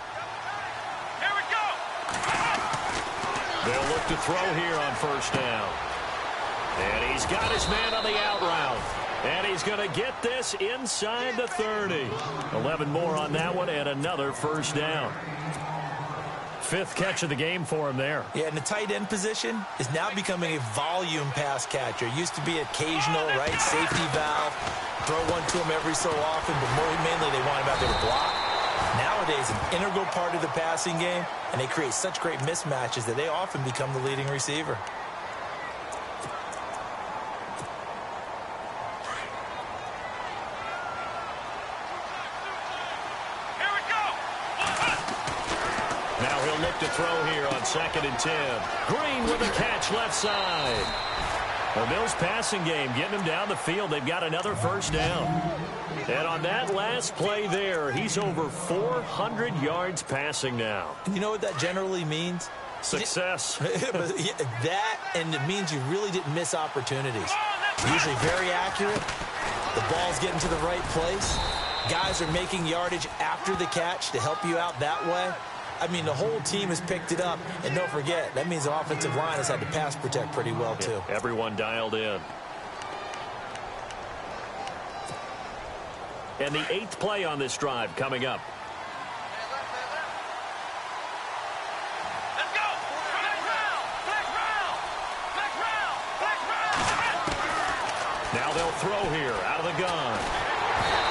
They'll look to throw here on 1st down. And he's got his man on the out route. And he's going to get this inside the 30. 11 more on that one and another 1st down. 5th catch of the game for him there. Yeah, and the tight end position is now becoming a volume pass catcher. Used to be occasional, right? Safety valve. Throw one to him every so often, but mainly they want him out there to block. Nowadays, an integral part of the passing game, and they create such great mismatches that they often become the leading receiver. Here we go. Now he'll look to throw here on 2nd and 10. Green with a catch left side. The Bills passing game getting him down the field. They've got another 1st down. And on that last play there, he's over 400 yards passing now. And you know what that generally means? Success. That, and it means you really didn't miss opportunities. Usually very accurate. The ball's getting to the right place. Guys are making yardage after the catch to help you out that way. I mean, the whole team has picked it up. And don't forget, that means the offensive line has had to pass protect pretty well, too. Everyone dialed in. And the 8th play on this drive coming up. Let's go. Flag round. Flag round. Flag round. Flag round. Now they'll throw here out of the gun.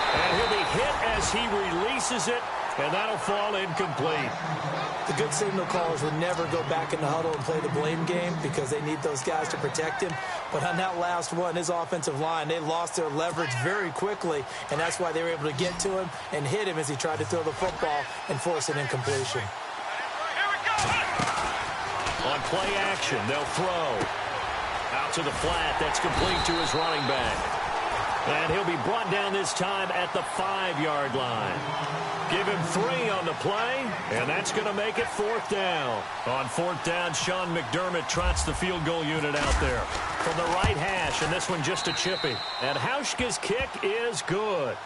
And he'll be hit as he releases it, and that'll fall incomplete. The good signal callers would never go back in the huddle and play the blame game because they need those guys to protect him. But on that last one, his offensive line, they lost their leverage very quickly, and that's why they were able to get to him and hit him as he tried to throw the football and force an incompletion. Here we go. On play action, they'll throw. Out to the flat, that's complete to his running back. And he'll be brought down this time at the 5-yard line. Give him 3 on the play, and that's going to make it 4th down. On 4th down, Sean McDermott trots the field goal unit out there from the right hash, and this one just a chippy. And Hauschka's kick is good.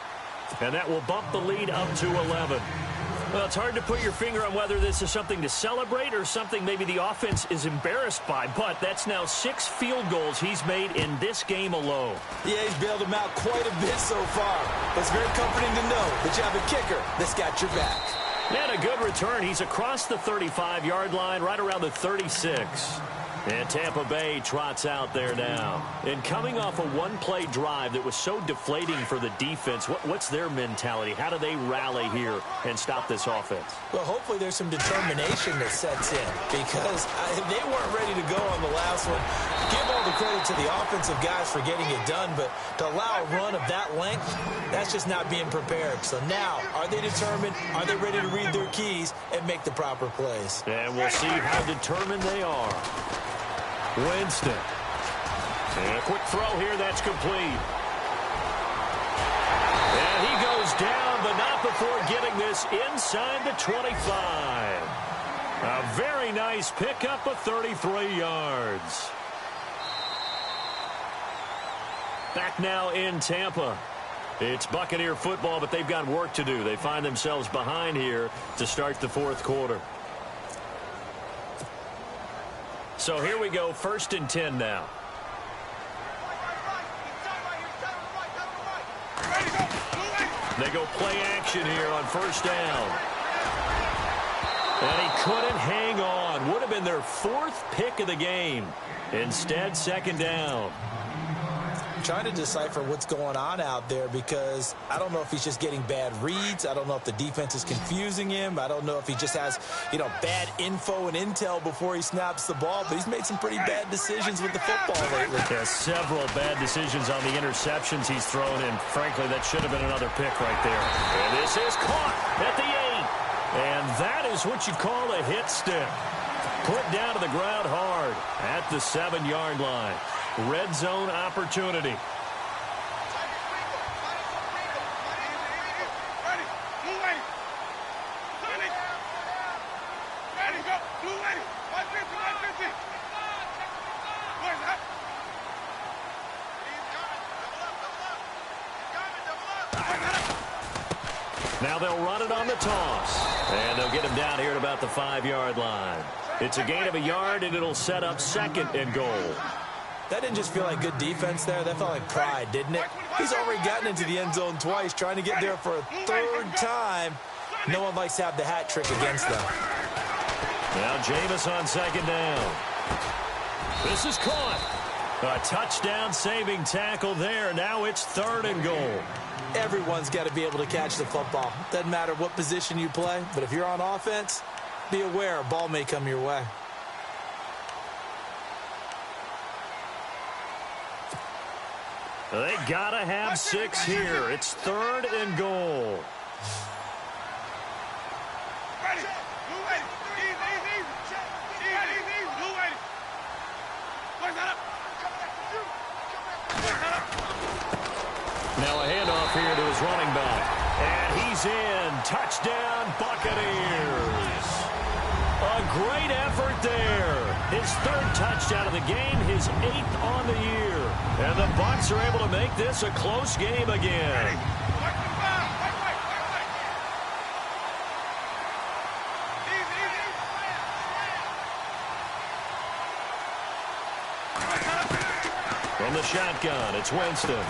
And that will bump the lead up to 11. Well, it's hard to put your finger on whether this is something to celebrate or something maybe the offense is embarrassed by, but that's now 6 field goals he's made in this game alone. Yeah, he's bailed them out quite a bit so far. But it's very comforting to know that you have a kicker that's got your back. And a good return. He's across the 35-yard line, right around the 36. And Tampa Bay trots out there now. And coming off a one-play drive that was so deflating for the defense, what's their mentality? How do they rally here and stop this offense? Well, hopefully there's some determination that sets in because they weren't ready to go on the last one. Give all the credit to the offensive guys for getting it done, but to allow a run of that length, that's just not being prepared. So now, are they determined? Are they ready to read their keys and make the proper plays? And we'll see how determined they are. Winston. And a quick throw here, that's complete. And he goes down, but not before getting this inside the 25. A very nice pickup of 33 yards. Back now in Tampa. It's Buccaneer football, but they've got work to do. They find themselves behind here to start the 4th quarter. So here we go, 1st and 10 now. They go play action here on 1st down. And he couldn't hang on. Would have been their 4th pick of the game. Instead, 2nd down. Trying to decipher what's going on out there because I don't know if he's just getting bad reads. I don't know if the defense is confusing him. I don't know if he just has, bad info and intel before he snaps the ball. But he's made some pretty bad decisions with the football lately. Yeah, several bad decisions on the interceptions he's thrown in. Frankly, that should have been another pick right there. And this is caught at the 8. And that is what you call a hit stick. Put down to the ground hard at the 7-yard line. Red zone opportunity. Ready. Blue lady. Ready. Go. Blue lady. 150. 150. Where's that? Now they'll run it on the toss. And they'll get him down here at about the 5-yard line. It's a gain of a yard, and it'll set up 2nd and goal. That didn't just feel like good defense there. That felt like pride, didn't it? He's already gotten into the end zone twice, trying to get there for a 3rd time. No one likes to have the hat trick against them. Now Jameis on 2nd down. This is caught. A touchdown-saving tackle there. Now it's 3rd and goal. Everyone's got to be able to catch the football. Doesn't matter what position you play, but if you're on offense, be aware a ball may come your way. They gotta have 6 here. It's 3rd and goal. Ready. Blue lady. Easy. Blue lady. Where's that up? Now a handoff here to his running back. And he's in. Touchdown, Buccaneers. A great effort there. His third touchdown of the game, his 8th on the year. And the Bucs are able to make this a close game again. From the shotgun, it's Winston.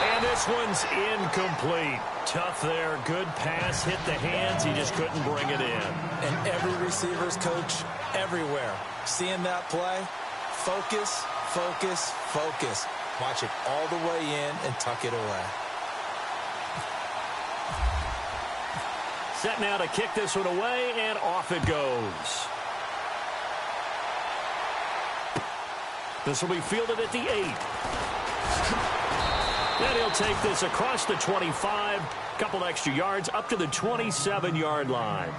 And this one's incomplete. Tough there. Good pass. Hit the hands. He just couldn't bring it in. And every receiver's coach everywhere. Seeing that play, focus, focus, focus. Watch it all the way in and tuck it away. Set now to kick this one away, and off it goes. This will be fielded at the 8. Then he'll take this across the 25, couple extra yards up to the 27-yard line.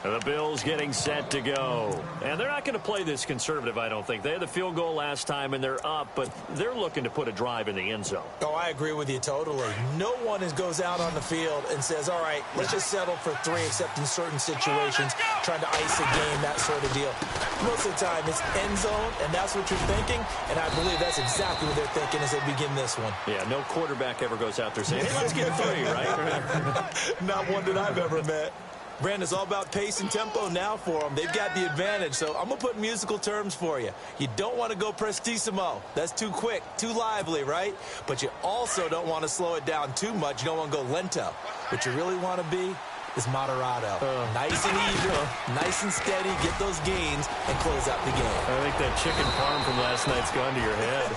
And the Bills getting set to go. And they're not going to play this conservative, I don't think. They had the field goal last time, and they're up, but they're looking to put a drive in the end zone. Oh, I agree with you totally. No one goes out on the field and says, all right, let's just settle for 3, except in certain situations, trying to ice a game, that sort of deal. Most of the time, it's end zone, and that's what you're thinking, and I believe that's exactly what they're thinking as they begin this one. Yeah, no quarterback ever goes out there saying, hey, let's get 3, right? Not one that I've ever met. Brandon, it's all about pace and tempo now for them. They've got the advantage, so I'm going to put musical terms for you. You don't want to go prestissimo. That's too quick, too lively, right? But you also don't want to slow it down too much. You don't want to go lento. What you really want to be is moderato. Nice and even, nice and steady, get those gains, and close out the game. I think that chicken parm from last night's gone to your head.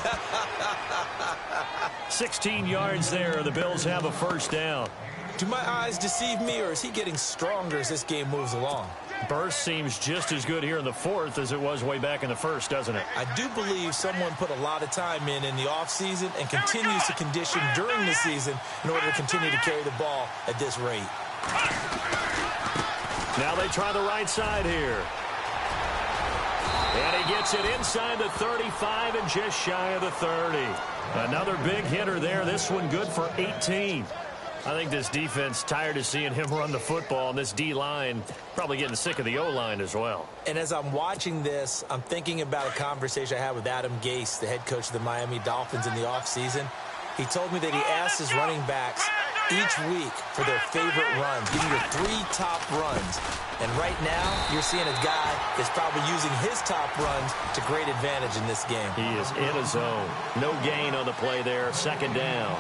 16 yards there. The Bills have a first down. Do my eyes deceive me, or is he getting stronger as this game moves along? Burst seems just as good here in the 4th as it was way back in the 1st, doesn't it? I do believe someone put a lot of time in the offseason and continues to condition during the season in order to continue to carry the ball at this rate. Now they try the right side here. And he gets it inside the 35 and just shy of the 30. Another big hitter there. This one good for 18. I think this defense tired of seeing him run the football, and this D-line probably getting sick of the O-line as well. And as I'm watching this, I'm thinking about a conversation I had with Adam Gase, the head coach of the Miami Dolphins in the offseason. He told me that he asked his running backs each week for their favorite runs. Give me your 3 top runs. And right now, you're seeing a guy that's probably using his top runs to great advantage in this game. He is in a zone. No gain on the play there. Second down.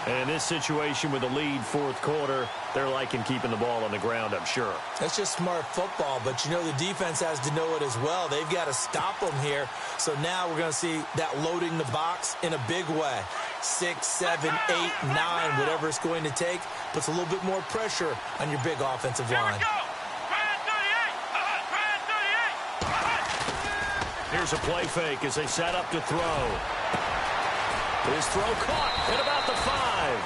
And in this situation with the lead 4th quarter, they're liking keeping the ball on the ground, I'm sure. That's just smart football, but you know the defense has to know it as well. They've got to stop them here. So now we're going to see that loading the box in a big way. 6, 7, 8, 9, whatever it's going to take, puts a little bit more pressure on your big offensive line. Here's a play fake as they set up to throw. His throw caught at about the 5.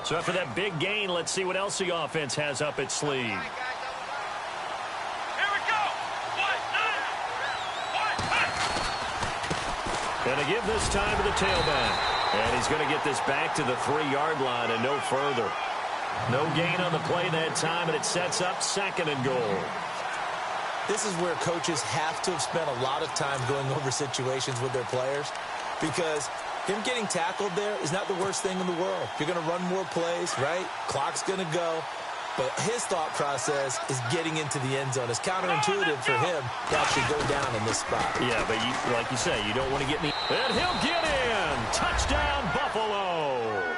So after that big gain, let's see what else the offense has up its sleeve. Here we go. Gonna give this time to the tailback. And he's going to get this back to the 3-yard line and no further. No gain on the play that time, and it sets up 2nd and goal. This is where coaches have to have spent a lot of time going over situations with their players, because him getting tackled there is not the worst thing in the world. You're going to run more plays, right? Clock's going to go. But his thought process is getting into the end zone. It's counterintuitive for him to actually go down in this spot. Yeah, but like you say, you don't want to get me. And he'll get in. Touchdown, Buffalo.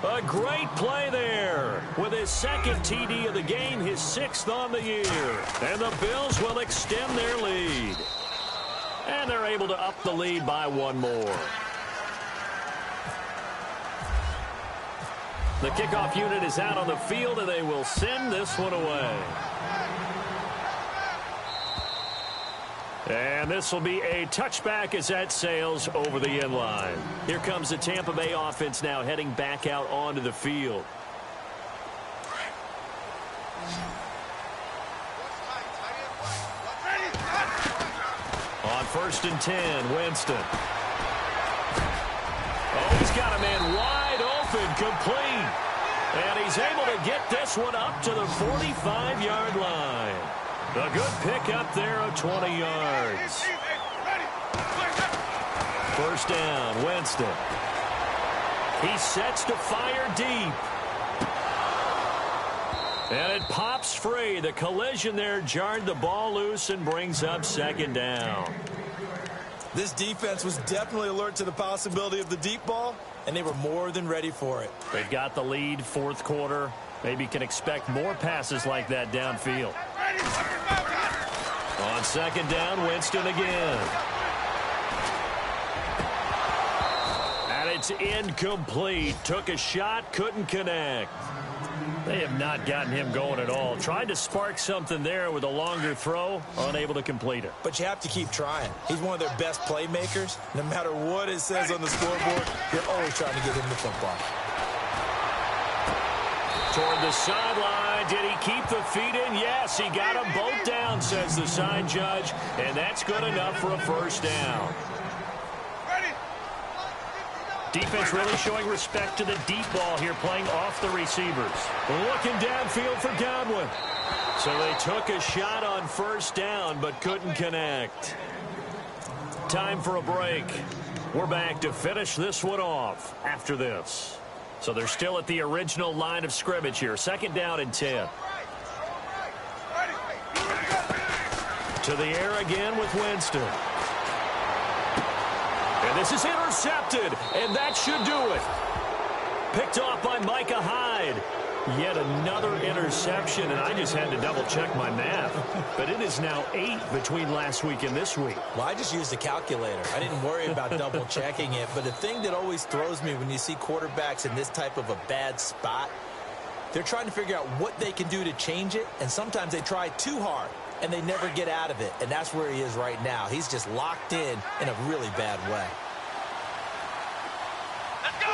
A great play there with his 2nd TD of the game, his 6th on the year. And the Bills will extend their lead. And they're able to up the lead by 1 more. The kickoff unit is out on the field, and they will send this one away. And this will be a touchback as that sails over the end line. Here comes the Tampa Bay offense now heading back out onto the field. On 1st and 10, Winston. Oh, got a man wide open, complete. And he's able to get this one up to the 45-yard line. A good pick up there of 20 yards. First down, Winston. He sets to fire deep. And it pops free. The collision there jarred the ball loose and brings up second down. This defense was definitely alert to the possibility of the deep ball, and they were more than ready for it. They've got the lead, fourth quarter. Maybe can expect more passes like that downfield. On second down, Winston again. And it's incomplete. Took a shot, couldn't connect. They have not gotten him going at all. Tried to spark something there with a longer throw, unable to complete it. But you have to keep trying. He's one of their best playmakers. No matter what it says on the scoreboard, you're always trying to get him the football. Toward the sideline. Did he keep the feet in? Yes, he got them both down, says the side judge. And that's good enough for a first down. Defense really showing respect to the deep ball here, playing off the receivers. Looking downfield for Godwin. So they took a shot on first down, but couldn't connect. Time for a break. We're back to finish this one off after this. So they're still at the original line of scrimmage here. Second down and 10. To the air again with Winston. And this is intercepted, and that should do it. Picked off by Micah Hyde. Yet another interception, and I just had to double-check my math. But it is now 8 between last week and this week. Well, I just used a calculator. I didn't worry about double-checking it. But the thing that always throws me when you see quarterbacks in this type of a bad spot, they're trying to figure out what they can do to change it, and sometimes they try too hard, and they never get out of it. And that's where he is right now. He's just locked in a really bad way. Let's go!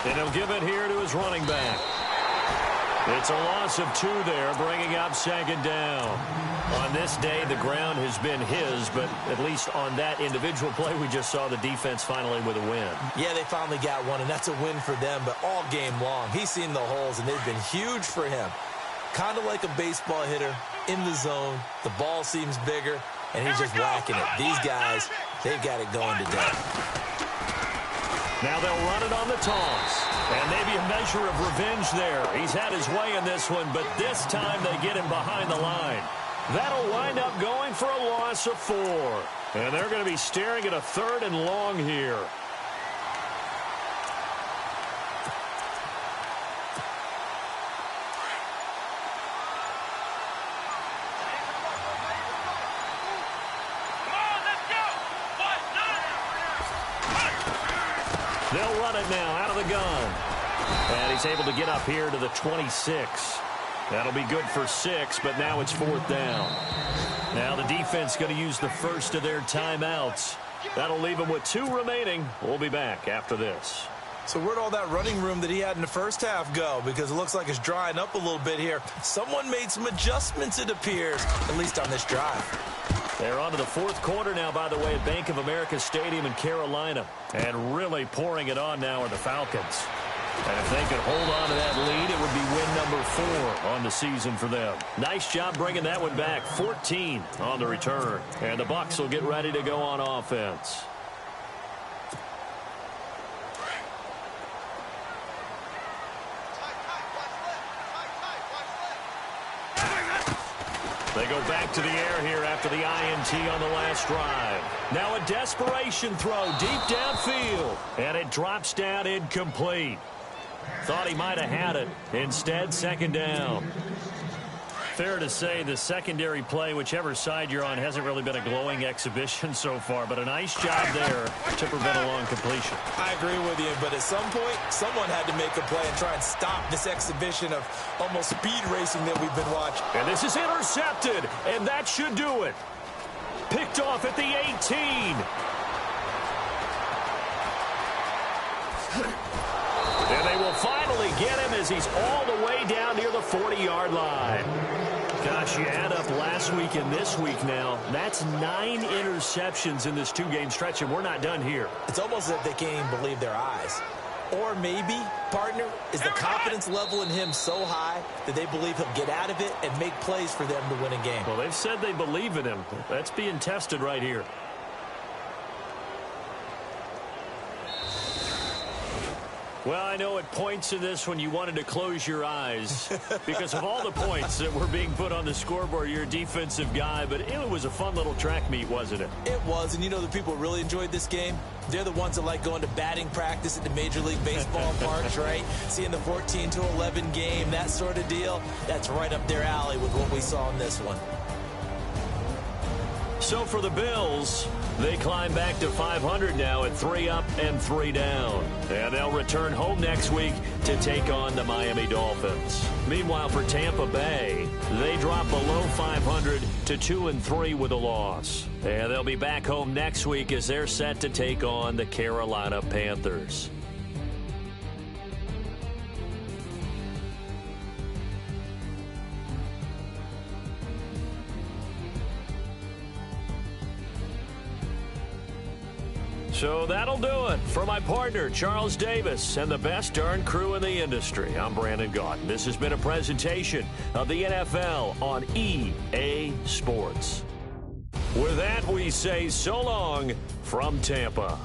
And he'll give it here to his running back. It's a loss of 2 there, bringing up second down. On this day, the ground has been his, but at least on that individual play, we just saw the defense finally with a win. Yeah, they finally got one, and that's a win for them, but all game long, he's seen the holes, and they've been huge for him. Kind of like a baseball hitter in the zone. The ball seems bigger, and he's just whacking it. These guys, they've got it going today. Now they'll run it on the toss. And maybe a measure of revenge there. He's had his way in this one, but this time they get him behind the line. That'll wind up going for a loss of 4. And they're going to be staring at a 3rd and long here. They'll run it now out of the gun. And he's able to get up here to the 26. That'll be good for 6, but now it's 4th down. Now the defense going to use the first of their timeouts. That'll leave them with 2 remaining. We'll be back after this. So where'd all that running room that he had in the first half go? Because it looks like it's drying up a little bit here. Someone made some adjustments, it appears, at least on this drive. They're on to the 4th quarter now, by the way, at Bank of America Stadium in Carolina. And really pouring it on now are the Falcons. And if they could hold on to that lead, it would be win number 4 on the season for them. Nice job bringing that one back. 14 on the return. And the Bucs will get ready to go on offense. They go back to the air here after the INT on the last drive. Now a desperation throw deep downfield. And it drops down incomplete. Thought he might have had it. Instead, second down. Fair to say the secondary play, whichever side you're on, hasn't really been a glowing exhibition so far. But a nice job there to prevent a long completion. I agree with you, but at some point, someone had to make a play and try and stop this exhibition of almost speed racing that we've been watching. And this is intercepted, and that should do it. Picked off at the 18. And they will finally get him as he's all the way way down near the 40-yard line. Gosh, you add up last week and this week now. That's 9 interceptions in this 2-game stretch, and we're not done here. It's almost as if they can't even believe their eyes. Or maybe, partner, is the confidence level in him so high that they believe he'll get out of it and make plays for them to win a game. Well, they've said they believe in him. That's being tested right here. Well, I know at points in this when you wanted to close your eyes because of all the points that were being put on the scoreboard. You're a defensive guy, but it was a fun little track meet, wasn't it? It was, and you know the people who really enjoyed this game? They're the ones that like going to batting practice at the Major League Baseball parks, right? Seeing the 14-11 game, that sort of deal. That's right up their alley with what we saw in this one. So for the Bills, they climb back to 500 now at 3 up and 3 down. And they'll return home next week to take on the Miami Dolphins. Meanwhile, for Tampa Bay, they drop below 500 to 2-3 with a loss. And they'll be back home next week as they're set to take on the Carolina Panthers. So that'll do it for my partner, Charles Davis, and the best darn crew in the industry. I'm Brandon Gaudin. This has been a presentation of the NFL on EA Sports. With that, we say so long from Tampa.